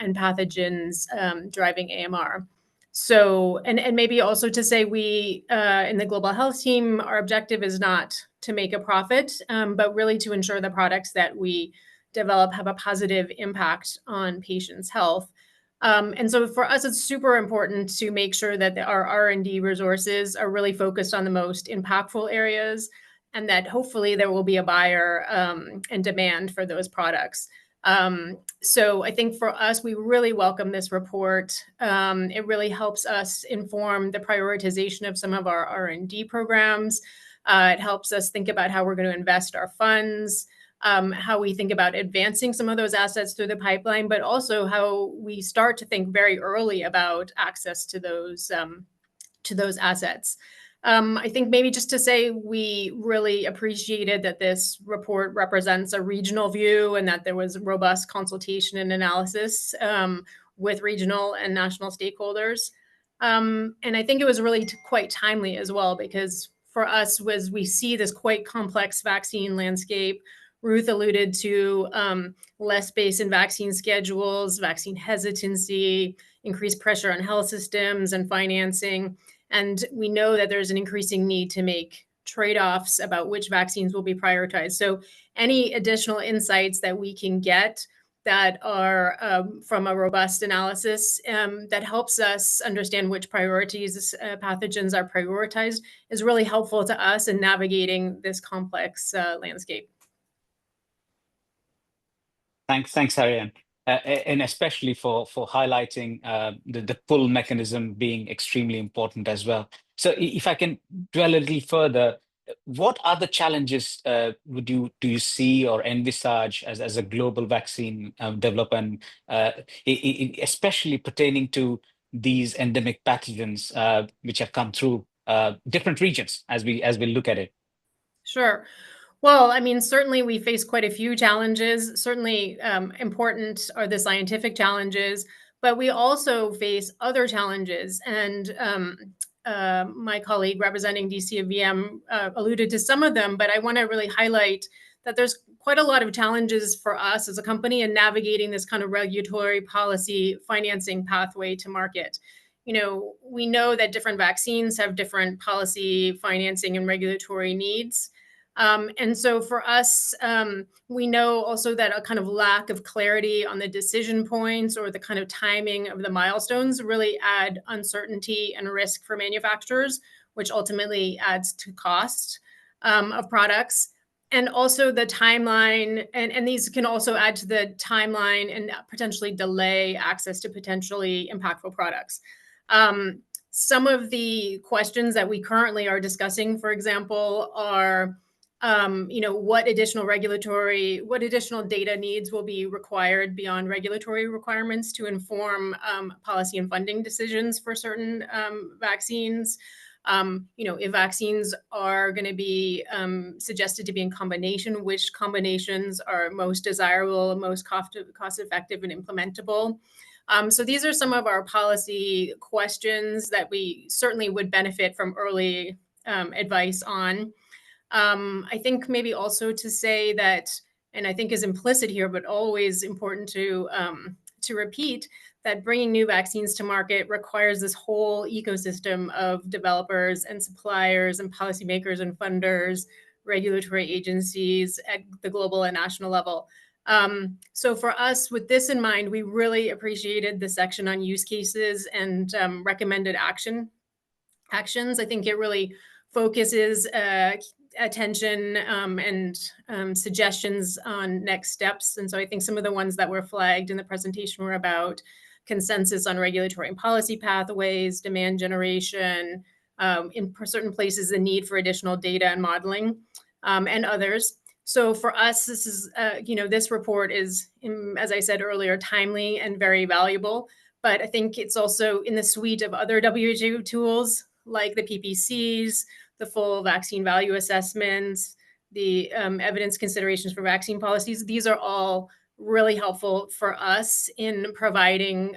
and pathogens driving AMR. So, and maybe also to say we, in the global health team, our objective is not to make a profit, but really to ensure the products that we develop have a positive impact on patients' health. And so for us, it's super important to make sure that our R&D resources are really focused on the most impactful areas, and that hopefully there will be a buyer and demand for those products. So I think for us, we really welcome this report. It really helps us inform the prioritization of some of our R&D programs. It helps us think about how we're going to invest our funds, how we think about advancing some of those assets through the pipeline, but also how we start to think very early about access to those assets. I think maybe just to say we really appreciated that this report represents a regional view and that there was robust consultation and analysis with regional and national stakeholders. And I think it was really quite timely as well, because for us, as we see this quite complex vaccine landscape, Ruth alluded to less space in vaccine schedules, vaccine hesitancy, increased pressure on health systems and financing. And we know that there's an increasing need to make trade-offs about which vaccines will be prioritized. So any additional insights that we can get that are from a robust analysis that helps us understand which priorities pathogens are prioritized is really helpful to us in navigating this complex landscape. Thanks, Ariane. And especially for highlighting the pull mechanism being extremely important as well. So if I can dwell a little further, what other challenges do you see or envisage as a global vaccine development, especially pertaining to these endemic pathogens which have come through different regions as we look at it? Sure. Well, I mean, certainly we face quite a few challenges. Certainly important are the scientific challenges, but we also face other challenges. And my colleague representing DCVM alluded to some of them, but I want to really highlight that there's quite a lot of challenges for us as a company in navigating this kind of regulatory policy financing pathway to market. You know, we know that different vaccines have different policy financing and regulatory needs. And so for us, we know also that a kind of lack of clarity on the decision points or the kind of timing of the milestones really add uncertainty and risk for manufacturers, which ultimately adds to cost of products. And also the timeline, and these can also add to the timeline and potentially delay access to potentially impactful products. Some of the questions that we currently are discussing, for example, are what additional data needs will be required beyond regulatory requirements to inform policy and funding decisions for certain vaccines. If vaccines are going to be suggested to be in combination, which combinations are most desirable, most cost effective and implementable. So these are some of our policy questions that we certainly would benefit from early advice on. I think maybe also to say that, and I think is implicit here, but always important to repeat, that bringing new vaccines to market requires this whole ecosystem of developers and suppliers and policymakers and funders, regulatory agencies at the global and national level. So for us, with this in mind, we really appreciated the section on use cases and recommended actions. I think it really focuses attention and suggestions on next steps. And so I think some of the ones that were flagged in the presentation were about consensus on regulatory and policy pathways, demand generation, in certain places, the need for additional data and modeling, and others. So for us, this is, this report is, as I said earlier, timely and very valuable. But I think it's also in the suite of other WHO tools like the PPCs, the full vaccine value assessments, the evidence considerations for vaccine policies. These are all really helpful for us in providing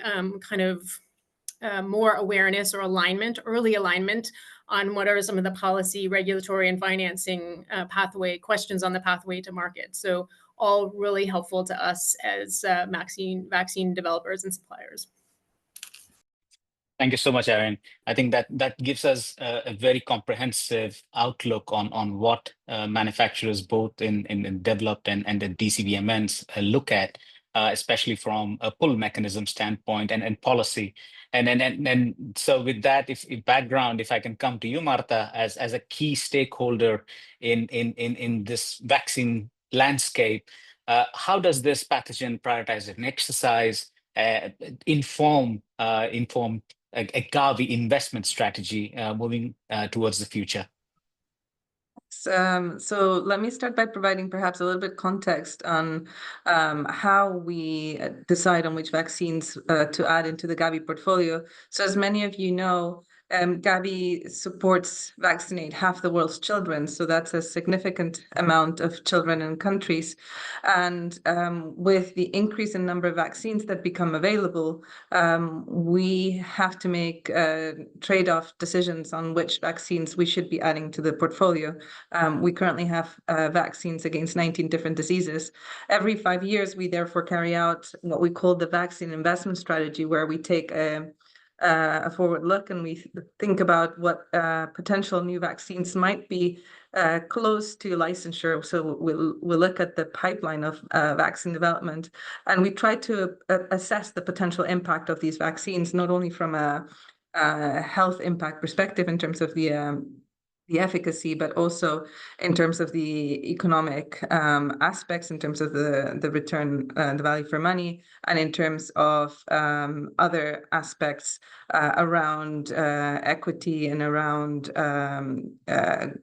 more awareness or alignment, early alignment on what are some of the policy, regulatory, and financing pathway questions on the pathway to market. So all really helpful to us as vaccine developers and suppliers. Thank you so much, Erin. I think that gives us a very comprehensive outlook on what manufacturers both in developed and in DCVMNs look at, especially from a pull mechanism standpoint and policy. And so with that, if background, if I can come to you, Marta, as a key stakeholder in this vaccine landscape, how does this pathogen prioritization exercise inform a Gavi investment strategy moving towards the future? So let me start by providing perhaps a little bit context on how we decide on which vaccines to add into the Gavi portfolio. So as many of you know, Gavi supports vaccinate half the world's children. So that's a significant amount of children and countries. And with the increase in number of vaccines that become available, we have to make trade-off decisions on which vaccines we should be adding to the portfolio. We currently have vaccines against 19 different diseases. Every 5 years, we therefore carry out what we call the vaccine investment strategy, where we take a forward look and we think about what potential new vaccines might be close to licensure. So we'll look at the pipeline of vaccine development, and we try to assess the potential impact of these vaccines, not only from a health impact perspective in terms of the efficacy, but also in terms of the economic aspects, in terms of the return, the value for money, and in terms of other aspects around equity and around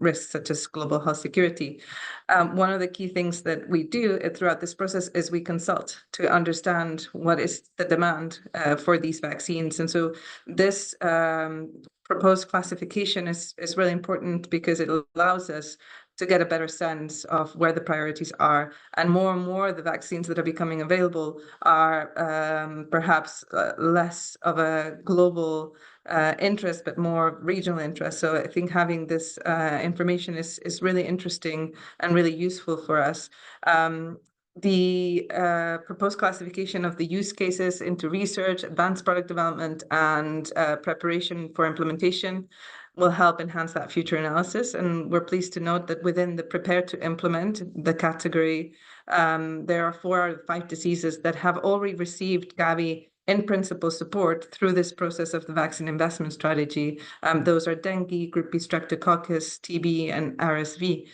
risks such as global health security. One of the key things that we do throughout this process is we consult to understand what is the demand for these vaccines. And so this proposed classification is really important because it allows us to get a better sense of where the priorities are. And more the vaccines that are becoming available are perhaps less of a global interest, but more regional interest. So I think having this information is really interesting and really useful for us. The proposed classification of the use cases into research, advanced product development, and preparation for implementation will help enhance that future analysis. And we're pleased to note that within the prepare to implement the category, there are 4 out of 5 diseases that have already received Gavi in principle support through this process of the vaccine investment strategy. Those are dengue, group B streptococcus, TB, and RSV.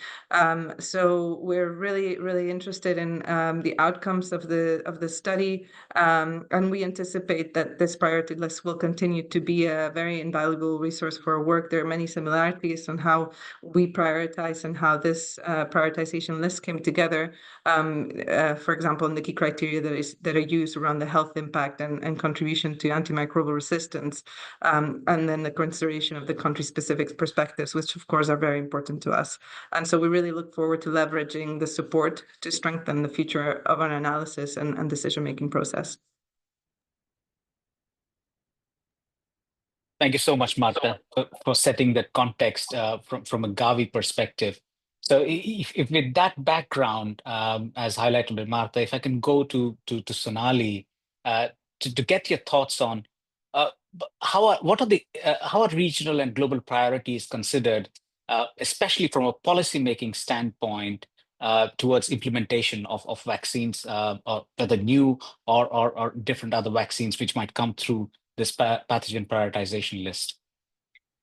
So we're really interested in the outcomes of the study, and we anticipate that this priority list will continue to be a very invaluable resource for our work. There are many similarities on how we prioritize and how this prioritization list came together. For example, in the key criteria that are used around the health impact and contribution to antimicrobial resistance, and then the consideration of the country-specific perspectives, which of course are very important to us. And so we really look forward to leveraging the support to strengthen the future of an analysis and decision-making process. Thank you so much, Marta, for setting the context from a Gavi perspective. So if with that background, as highlighted by Marta, if I can go to Sonali to get your thoughts on how are regional and global priorities considered, especially from a policymaking standpoint, towards implementation of vaccines, or whether new or different other vaccines which might come through this pathogen prioritization list?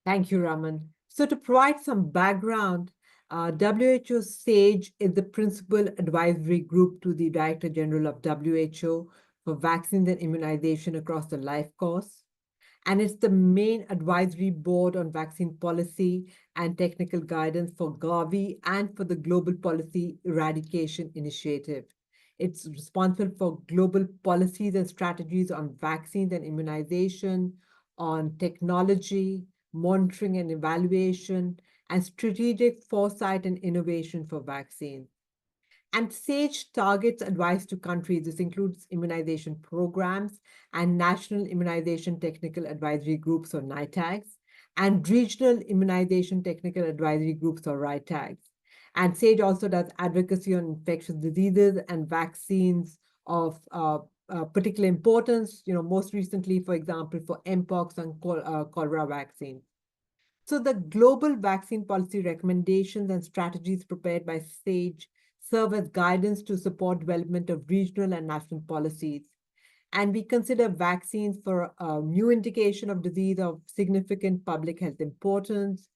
Thank you, Raman. So to provide some background, WHO SAGE is the principal advisory group to the Director General of WHO for vaccines and immunization across the life course. And it's the main advisory board on vaccine policy and technical guidance for Gavi and for the Global Policy Eradication Initiative. It's responsible for global policies and strategies on vaccines and immunization, on technology, monitoring and evaluation, and strategic foresight and innovation for vaccines. And SAGE targets advice to countries. This includes immunization programs and national immunization technical advisory groups, or NITAGs, and regional immunization technical advisory groups, or RITAGs. And SAGE also does advocacy on infectious diseases and vaccines of particular importance, most recently, for example, for Mpox and cholera vaccines. So the global vaccine policy recommendations and strategies prepared by SAGE serve as guidance to support development of regional and national policies. And we consider vaccines for a new indication of disease of significant public health importance,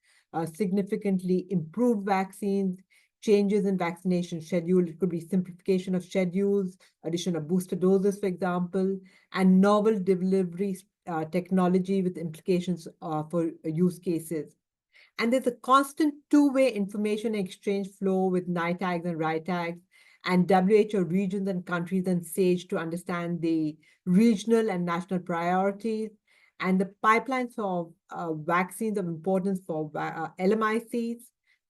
significantly improved vaccines, changes in vaccination schedule. It could be simplification of schedules, addition of booster doses, for example, and novel delivery technology with implications for use cases. And there's a constant two-way information exchange flow with NITAGs and RITAGs and WHO regions and countries and SAGE to understand the regional and national priorities and the pipelines of vaccines of importance for LMICs,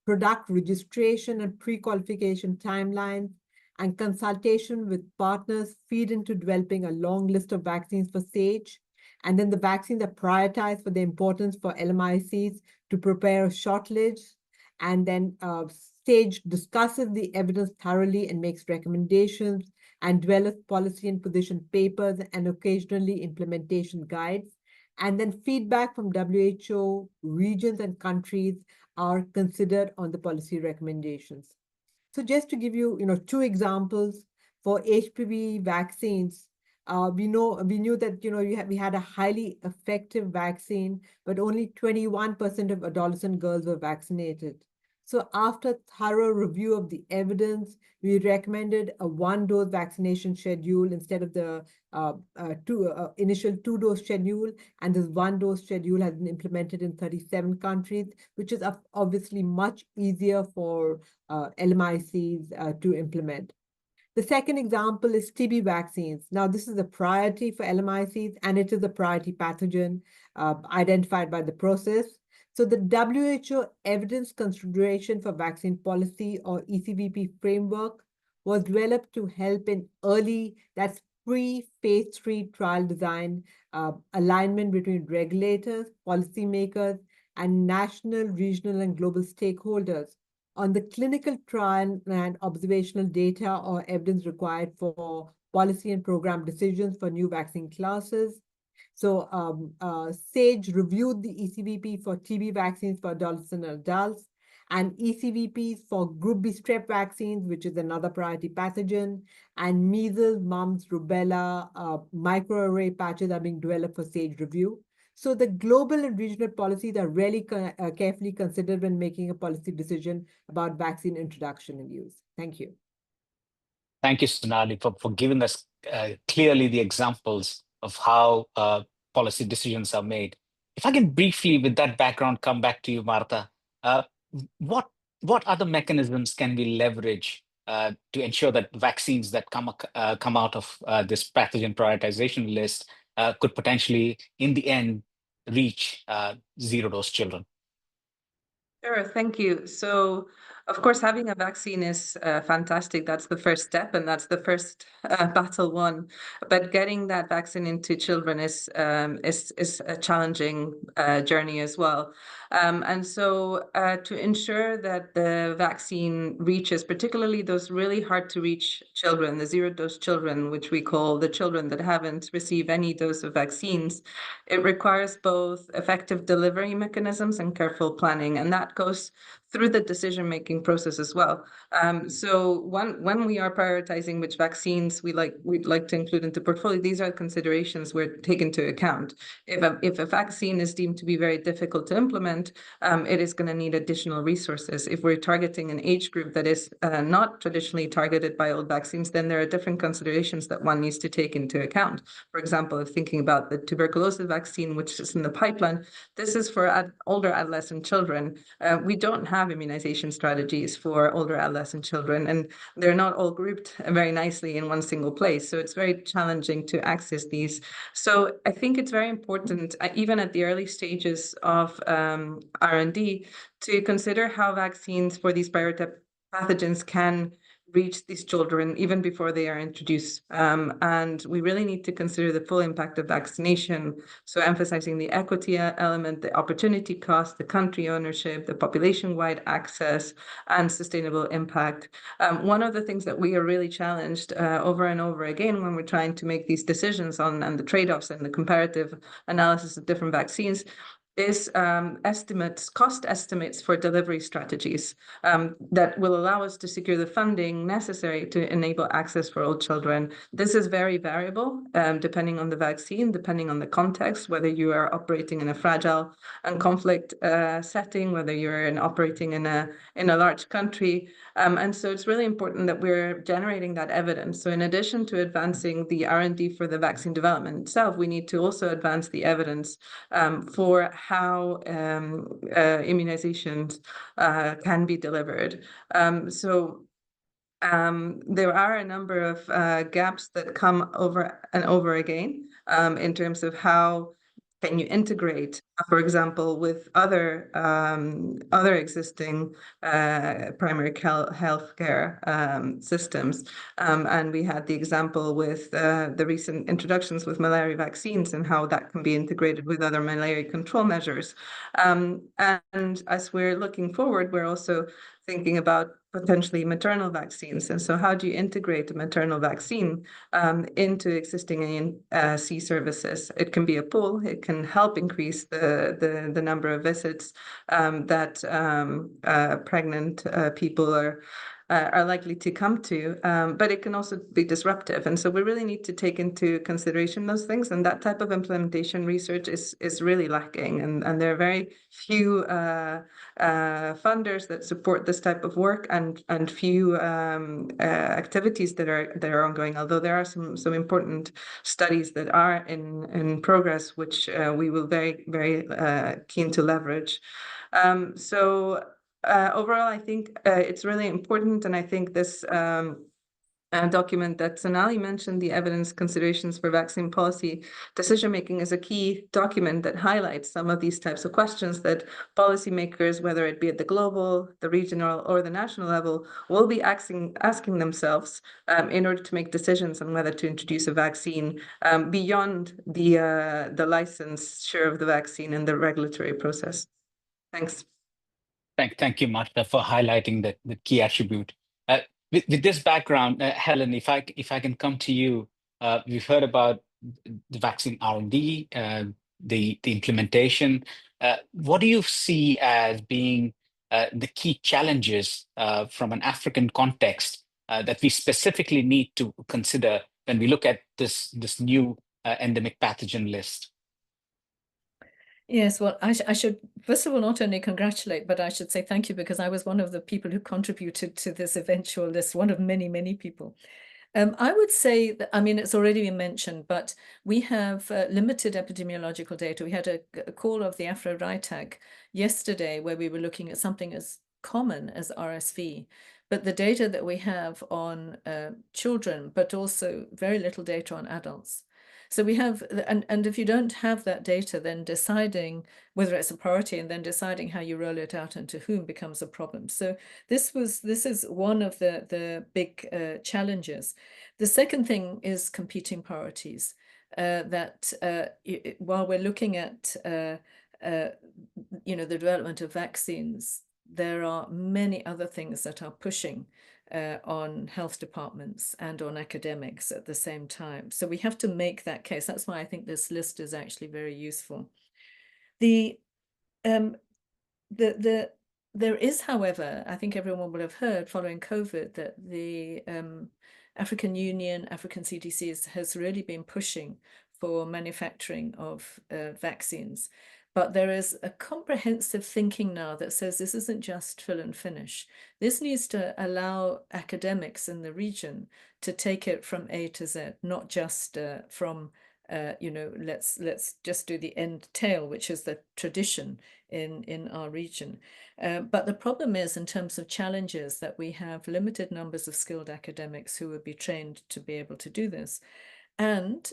product registration and pre-qualification timelines, and consultation with partners feed into developing a long list of vaccines for SAGE. And then the vaccines are prioritized for their importance for LMICs to prepare a shortlist. And then SAGE discusses the evidence thoroughly and makes recommendations and develops policy and position papers and occasionally implementation guides. And then feedback from WHO, regions, and countries are considered on the policy recommendations. So just to give you, two examples for HPV vaccines, we knew that we had a highly effective vaccine, but only 21% of adolescent girls were vaccinated. So after thorough review of the evidence, we recommended a one-dose vaccination schedule instead of the initial two-dose schedule. And this one-dose schedule has been implemented in 37 countries, which is obviously much easier for LMICs to implement. The second example is TB vaccines. Now, this is a priority for LMICs, and it is a priority pathogen identified by the process. So the WHO Evidence Consideration for Vaccine Policy, or ECVP framework, was developed to help in early, that's pre-phase 3 trial design, alignment between regulators, policymakers, and national, regional, and global stakeholders on the clinical trial and observational data or evidence required for policy and program decisions for new vaccine classes. So SAGE reviewed the ECVP for TB vaccines for adolescents and adults, and ECVPs for Group B strep vaccines, which is another priority pathogen, and measles, mumps, rubella, microarray patches are being developed for SAGE review. So the global and regional policies are really carefully considered when making a policy decision about vaccine introduction and use. Thank you. Thank you, Sonali, for giving us clearly the examples of how policy decisions are made. If I can briefly, with that background, come back to you, Martha, what other mechanisms can we leverage to ensure that vaccines that come out of this pathogen prioritization list could potentially, in the end, reach zero-dose children? Sure, thank you. So, of course, having a vaccine is fantastic. That's the first step, and that's the first battle won. But getting that vaccine into children is a challenging journey as well. And so, to ensure that the vaccine reaches, particularly those really hard to reach children, the zero-dose children, which we call the children that haven't received any dose of vaccines, it requires both effective delivery mechanisms and careful planning, and that goes through the decision-making process as well. So when we are prioritizing which vaccines we'd like to include into portfolio, these are considerations we're taken into account. If a vaccine is deemed to be very difficult to implement, it is going to need additional resources. If we're targeting an age group that is not traditionally targeted by old vaccines, then there are different considerations that one needs to take into account. For example, if thinking about the tuberculosis vaccine, which is in the pipeline, this is for older adolescent children. We don't have immunization strategies for older adolescent children, and they're not all grouped very nicely in one single place. So it's very challenging to access these. So I think it's very important, even at the early stages of R&D, to consider how vaccines for these pathogens can reach these children even before they are introduced. And we really need to consider the full impact of vaccination. So emphasizing the equity element, the opportunity cost, the country ownership, the population-wide access, and sustainable impact. One of the things that we are really challenged over and over again when we're trying to make these decisions on and the trade-offs and the comparative analysis of different vaccines is cost estimates for delivery strategies that will allow us to secure the funding necessary to enable access for all children. This is very variable depending on the vaccine, depending on the context, whether you are operating in a fragile and conflict setting, whether you're operating in a large country. And so it's really important that we're generating that evidence. So in addition to advancing the R&D for the vaccine development itself, we need to also advance the evidence for how immunizations can be delivered. So there are a number of gaps that come over and over again in terms of how can you integrate, for example, with other existing primary healthcare systems. And we had the example with the recent introductions with malaria vaccines and how that can be integrated with other malaria control measures. And as we're looking forward, we're also thinking about potentially maternal vaccines. And so how do you integrate a maternal vaccine into existing ANC services? It can be a pull. It can help increase the number of visits that pregnant people are likely to come to, but it can also be disruptive. And so we really need to take into consideration those things. And that type of implementation research is really lacking. And there are very few funders that support this type of work and few activities that are ongoing, although there are some important studies that are in progress, which we will very keen to leverage. Overall, I think it's really important, and I think this document that Sonali mentioned, the evidence considerations for vaccine policy decision-making, is a key document that highlights some of these types of questions that policymakers, whether it be at the global, the regional, or the national level, will be asking themselves in order to make decisions on whether to introduce a vaccine beyond the licensure of the vaccine and the regulatory process. Thanks. Thank you, Marta, for highlighting the key attribute. With this background, Helen, if I can come to you, we've heard about the vaccine R&D, the implementation. What do you see as being the key challenges from an African context that we specifically need to consider when we look at this new endemic pathogen list? Yes, well, I should, first of all, not only congratulate, but I should say thank you, because I was one of the people who contributed to this eventual list, one of many, many people. I would say that, I mean, it's already been mentioned, but we have limited epidemiological data. We had a call of the Afro-RITAG yesterday where we were looking at something as common as RSV. But the data that we have on children, but also very little data on adults. So we have, and if you don't have that data, then deciding whether it's a priority and then deciding how you roll it out and to whom becomes a problem. So this is one of the big challenges. The second thing is competing priorities. While we're looking at the development of vaccines, there are many other things that are pushing on health departments and on academics at the same time. So we have to make that case. That's why I think this list is actually very useful. The There is, however, I think everyone will have heard following COVID that the African Union, African CDC has really been pushing for manufacturing of vaccines. But there is a comprehensive thinking now that says this isn't just fill and finish. This needs to allow academics in the region to take it from A to Z, not just from let's just do the end tail, which is the tradition in our region. But the problem is, in terms of challenges, that we have limited numbers of skilled academics who would be trained to be able to do this. And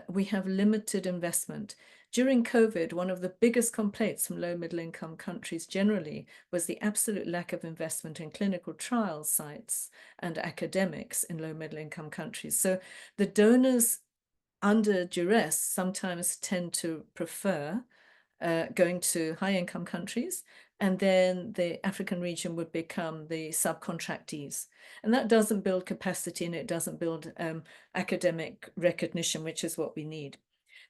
we have limited investment. During COVID, one of the biggest complaints from low middle income countries generally was the absolute lack of investment in clinical trial sites and academics in low middle income countries. So the donors under duress sometimes tend to prefer going to high income countries, and then the African region would become the subcontractees. And that doesn't build capacity, and it doesn't build academic recognition, which is what we need.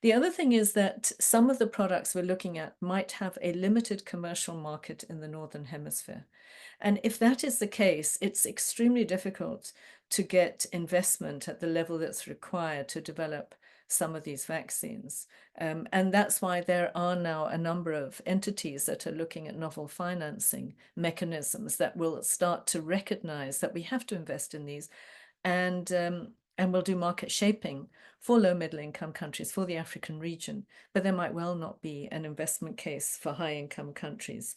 The other thing is that some of the products we're looking at might have a limited commercial market in the Northern Hemisphere. And if that is the case, it's extremely difficult to get investment at the level that's required to develop some of these vaccines. And that's why there are now a number of entities that are looking at novel financing mechanisms that will start to recognize that we have to invest in these, and will do market shaping for low middle income countries, for the African region, but there might well not be an investment case for high income countries.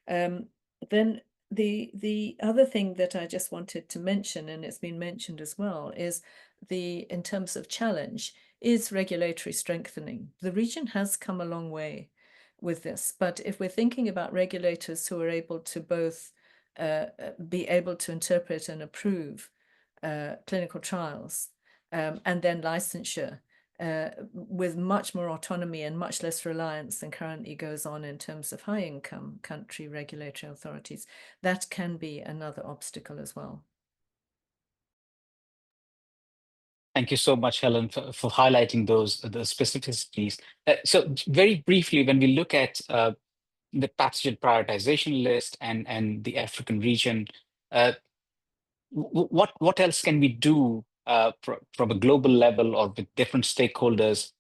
Then the other thing that I just wanted to mention, and it's been mentioned as well, is in terms of challenge, is regulatory strengthening. The region has come a long way with this, but if we're thinking about regulators who are able to both be able to interpret and approve clinical trials and then licensure with much more autonomy and much less reliance than currently goes on in terms of high-income country regulatory authorities, that can be another obstacle as well. Thank you so much, Helen, for highlighting the specificities. So very briefly, when we look at the pathogen prioritization list and the African region, what else can we do from a global level or with different stakeholders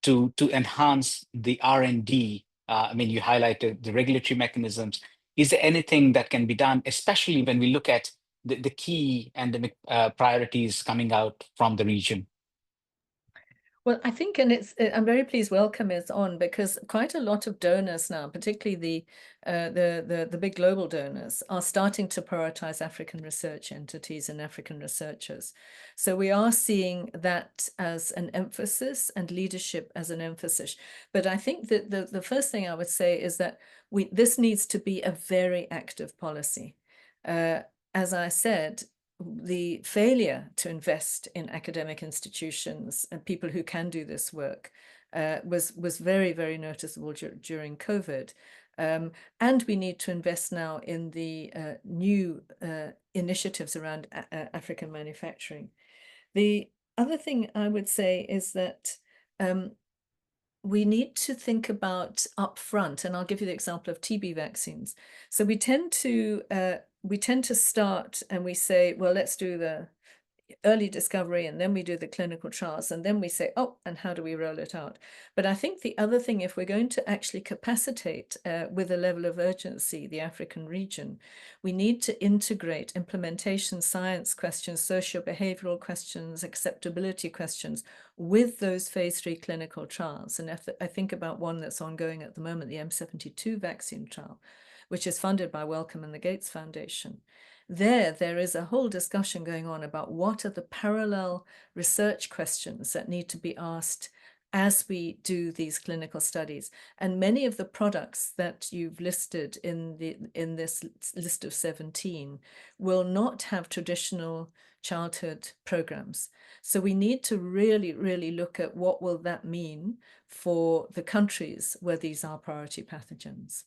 to enhance the R&D? I mean, you highlighted the regulatory mechanisms. Is there anything that can be done, especially when we look at the key endemic priorities coming out from the region? Well, I think, and I'm very pleased Wellcome is on, because quite a lot of donors now, particularly the big global donors, are starting to prioritize African research entities and African researchers. So we are seeing that as an emphasis and leadership as an emphasis. But I think that the first thing I would say is that this needs to be a very active policy. As I said, the failure to invest in academic institutions and people who can do this work was very, very noticeable during COVID. And we need to invest now in the new initiatives around African manufacturing. The other thing I would say is that we need to think about upfront, and I'll give you the example of TB vaccines. So we tend to start and we say, well, let's do the early discovery, and then we do the clinical trials, and then we say, oh, and how do we roll it out? But I think the other thing, if we're going to actually capacitate with a level of urgency the African region, we need to integrate implementation science questions, socio-behavioral questions, acceptability questions with those phase 3 clinical trials. And if I think about one that's ongoing at the moment, the M72 vaccine trial, which is funded by Wellcome and the Gates Foundation. There is a whole discussion going on about what are the parallel research questions that need to be asked as we do these clinical studies. And many of the products that you've listed in this list of 17 will not have traditional childhood programs. So we need to really, really look at what will that mean for the countries where these are priority pathogens.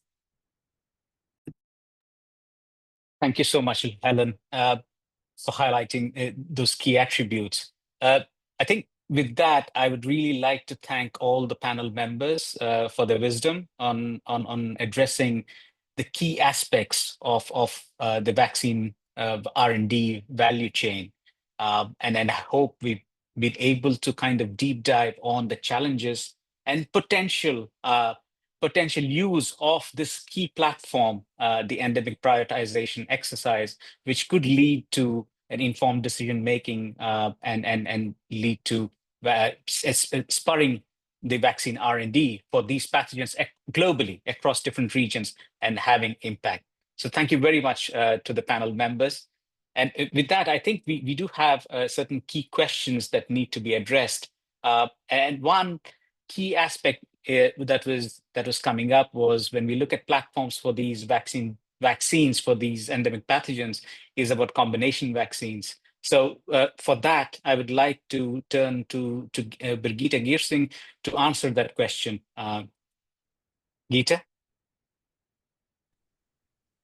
Thank you so much, Helen, for highlighting those key attributes. I think with that, I would really like to thank all the panel members for their wisdom on addressing the key aspects of the vaccine R&D value chain. And I hope we've been able to kind of deep dive on the challenges and potential use of this key platform, the endemic prioritization exercise, which could lead to an informed decision making and lead to spurring the vaccine R&D for these pathogens globally across different regions and having impact. So thank you very much to the panel members. And with that, I think we do have certain key questions that need to be addressed. And one key aspect that was coming up was when we look at platforms for these vaccines for these endemic pathogens is about combination vaccines. So for that, I would like to turn to Birgitte Giersing to answer that question. Geeta?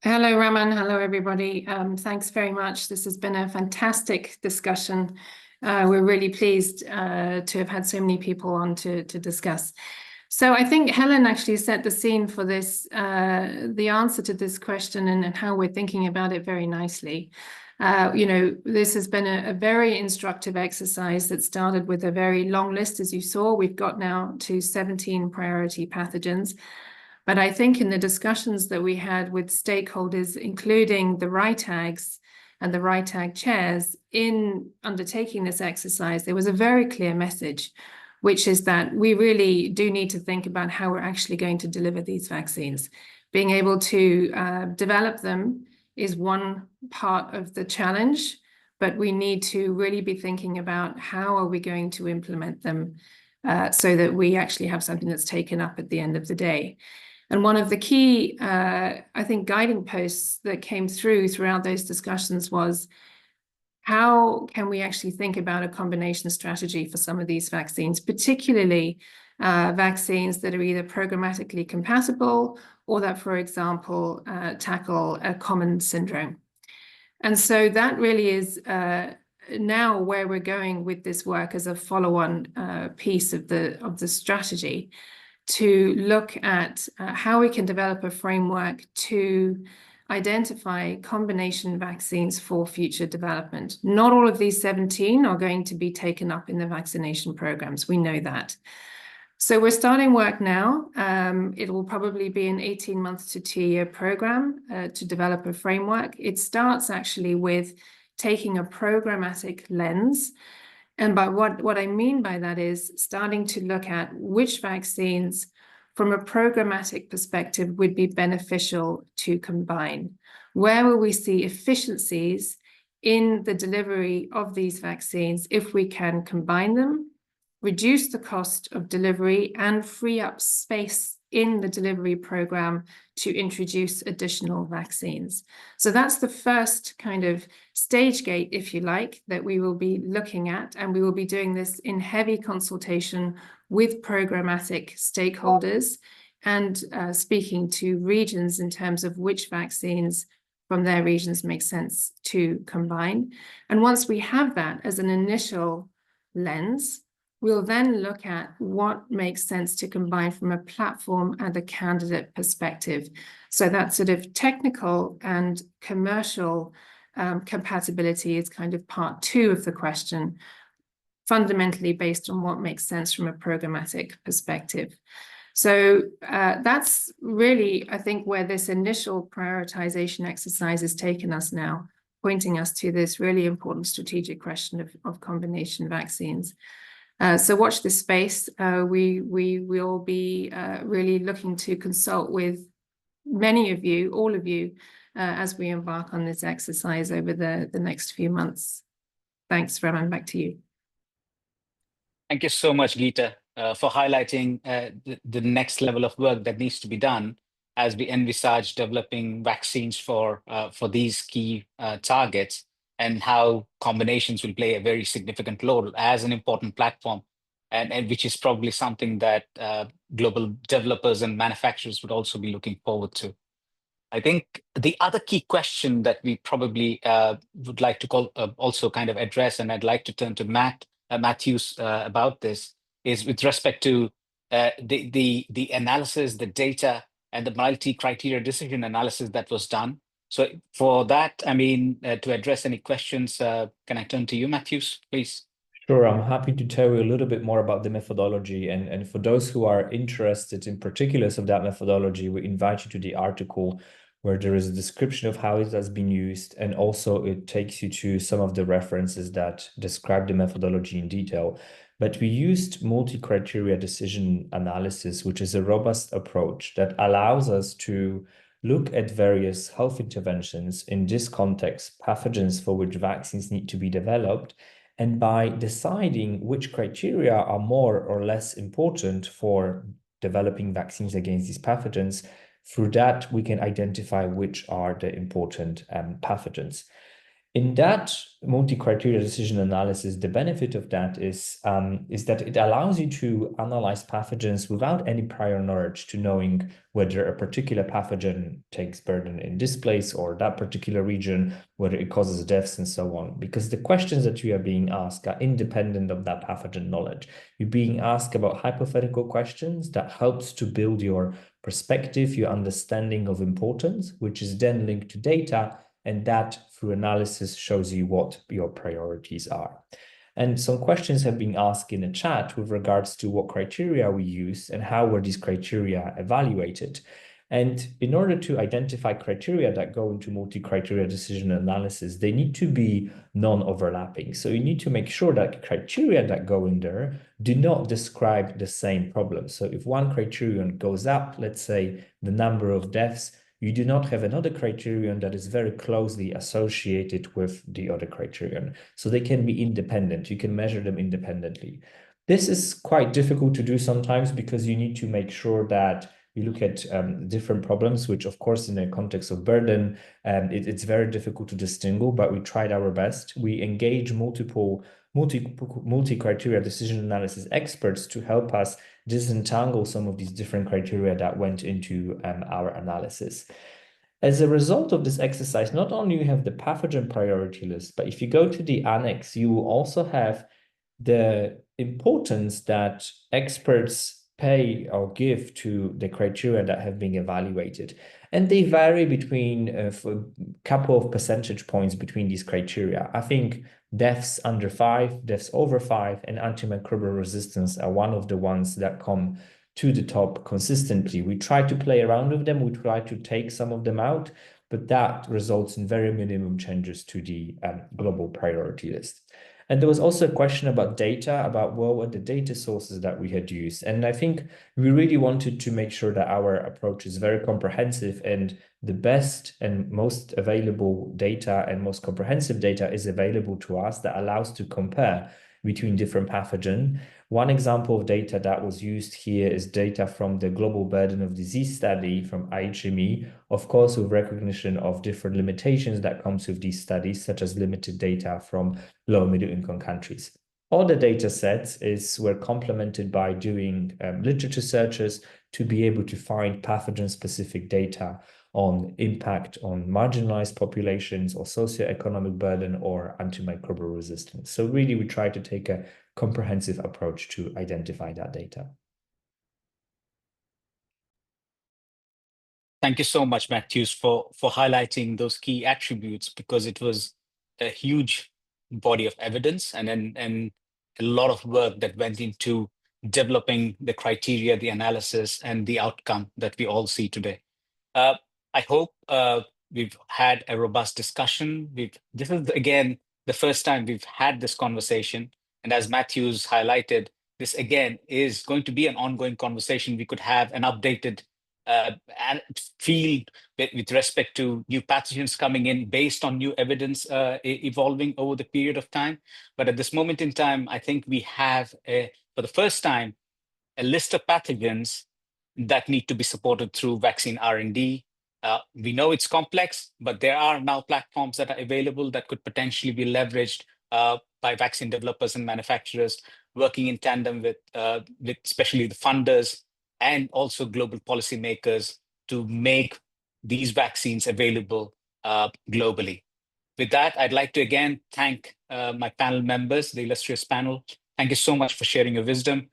Hello, Raman. Hello, everybody. Thanks very much. This has been a fantastic discussion. We're really pleased to have had so many people on to discuss. So I think Helen actually set the scene for this, the answer to this question and how we're thinking about it very nicely. This has been a very instructive exercise that started with a very long list, as you saw. We've got now to 17 priority pathogens. But I think in the discussions that we had with stakeholders, including the RITAGs and the RITAG chairs, in undertaking this exercise, there was a very clear message, which is that we really do need to think about how we're actually going to deliver these vaccines. Being able to develop them is one part of the challenge, but we need to really be thinking about how are we going to implement them so that we actually have something that's taken up at the end of the day. And one of the key, I think, guiding posts that came throughout those discussions was how can we actually think about a combination strategy for some of these vaccines, particularly vaccines that are either programmatically compatible or that, for example, tackle a common syndrome. And so that really is now where we're going with this work as a follow-on piece of the strategy, to look at how we can develop a framework to identify combination vaccines for future development. Not all of these 17 are going to be taken up in the vaccination programs. We know that. So we're starting work now. It will probably be an 18-month to 2-year program to develop a framework. It starts actually with taking a programmatic lens. And by what I mean by that is starting to look at which vaccines from a programmatic perspective would be beneficial to combine. Where will we see efficiencies in the delivery of these vaccines if we can combine them, reduce the cost of delivery, and free up space in the delivery program to introduce additional vaccines? So that's the first kind of stage gate, if you like, that we will be looking at, and we will be doing this in heavy consultation with programmatic stakeholders and speaking to regions in terms of which vaccines from their regions make sense to combine. And once we have that as an initial lens, we'll then look at what makes sense to combine from a platform and a candidate perspective. So that sort of technical and commercial compatibility is kind of part 2 of the question, fundamentally based on what makes sense from a programmatic perspective. So that's really, I think, where this initial prioritization exercise has taken us now, pointing us to this really important strategic question of combination vaccines. So watch this space. We will be really looking to consult with many of you, all of you, as we embark on this exercise over the next few months. Thanks, Raman, back to you. Thank you so much, Geeta, for highlighting the next level of work that needs to be done as we envisage developing vaccines for these key targets, and how combinations will play a very significant role as an important platform, and which is probably something that global developers and manufacturers would also be looking forward to. I think the other key question that we probably would like to also kind of address, and I'd like to turn to Matthews about this, is with respect to the analysis, the data, and the multi-criteria decision analysis that was done. So for that, I mean, to address any questions, can I turn to you, Matthews, please? Sure, I'm happy to tell you a little bit more about the methodology. And for those who are interested in particulars of that methodology, we invite you to the article where there is a description of how it has been used. And also it takes you to some of the references that describe the methodology in detail. But we used multi-criteria decision analysis, which is a robust approach that allows us to look at various health interventions, in this context, pathogens for which vaccines need to be developed, and by deciding which criteria are more or less important for developing vaccines against these pathogens, through that we can identify which are the important pathogens. In that multi-criteria decision analysis, the benefit of that is that it allows you to analyze pathogens without any prior knowledge to knowing whether a particular pathogen takes burden in this place or that particular region, whether it causes deaths and so on. Because the questions that you are being asked are independent of that pathogen knowledge. You're being asked about hypothetical questions that helps to build your perspective, your understanding of importance, which is then linked to data, and that through analysis shows you what your priorities are. And some questions have been asked in the chat with regards to what criteria we use and how were these criteria evaluated. And in order to identify criteria that go into multi-criteria decision analysis, they need to be non-overlapping. So you need to make sure that criteria that go in there do not describe the same problem. So if one criterion goes up, let's say the number of deaths, you do not have another criterion that is very closely associated with the other criterion. So they can be independent. You can measure them independently. This is quite difficult to do sometimes because you need to make sure that you look at different problems, which of course in the context of burden, it's very difficult to distinguish, but we tried our best. We engage multi-criteria decision analysis experts to help us disentangle some of these different criteria that went into our analysis. As a result of this exercise, not only you have the pathogen priority list, but if you go to the annex, you will also have the importance that experts pay or give to the criteria that have been evaluated. And they vary between a couple of percentage points between these criteria. I think deaths under 5, deaths over 5, and antimicrobial resistance are one of the ones that come to the top consistently. We try to play around with them. We try to take some of them out, but that results in very minimum changes to the global priority list. And there was also a question about data, about what were the data sources that we had used. And I think we really wanted to make sure that our approach is very comprehensive, and the best and most available data and most comprehensive data is available to us that allows to compare between different pathogens. One example of data that was used here is data from the Global Burden of Disease study from IHME, of course, with recognition of different limitations that comes with these studies, such as limited data from low and middle income countries. All the data sets were complemented by doing literature searches to be able to find pathogen-specific data on impact on marginalized populations or socioeconomic burden or antimicrobial resistance. So really, we try to take a comprehensive approach to identify that data. Thank you so much, Matthews, for highlighting those key attributes, because it was a huge body of evidence and a lot of work that went into developing the criteria, the analysis, and the outcome that we all see today. I hope we've had a robust discussion. This is, again, the first time we've had this conversation. And as Matthews highlighted, this, again, is going to be an ongoing conversation. We could have an updated field with respect to new pathogens coming in based on new evidence evolving over the period of time. But at this moment in time, I think we have, for the first time, a list of pathogens that need to be supported through vaccine R&D. We know it's complex, but there are now platforms that are available that could potentially be leveraged by vaccine developers and manufacturers, working in tandem with especially the funders and also global policymakers to make these vaccines available globally. With that, I'd like to again thank my panel members, the illustrious panel. Thank you so much for sharing your wisdom.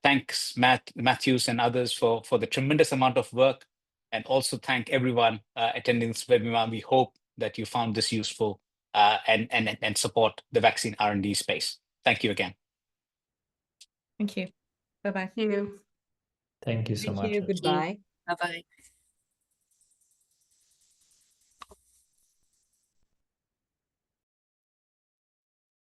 Thanks, Matthews and others for the tremendous amount of work and also thank everyone attending this webinar. We hope that you found this useful and support the vaccine R&D space. Thank you again. Thank you. Bye-bye. Thank you. Thank you so Thank much. you. Goodbye. Bye-bye.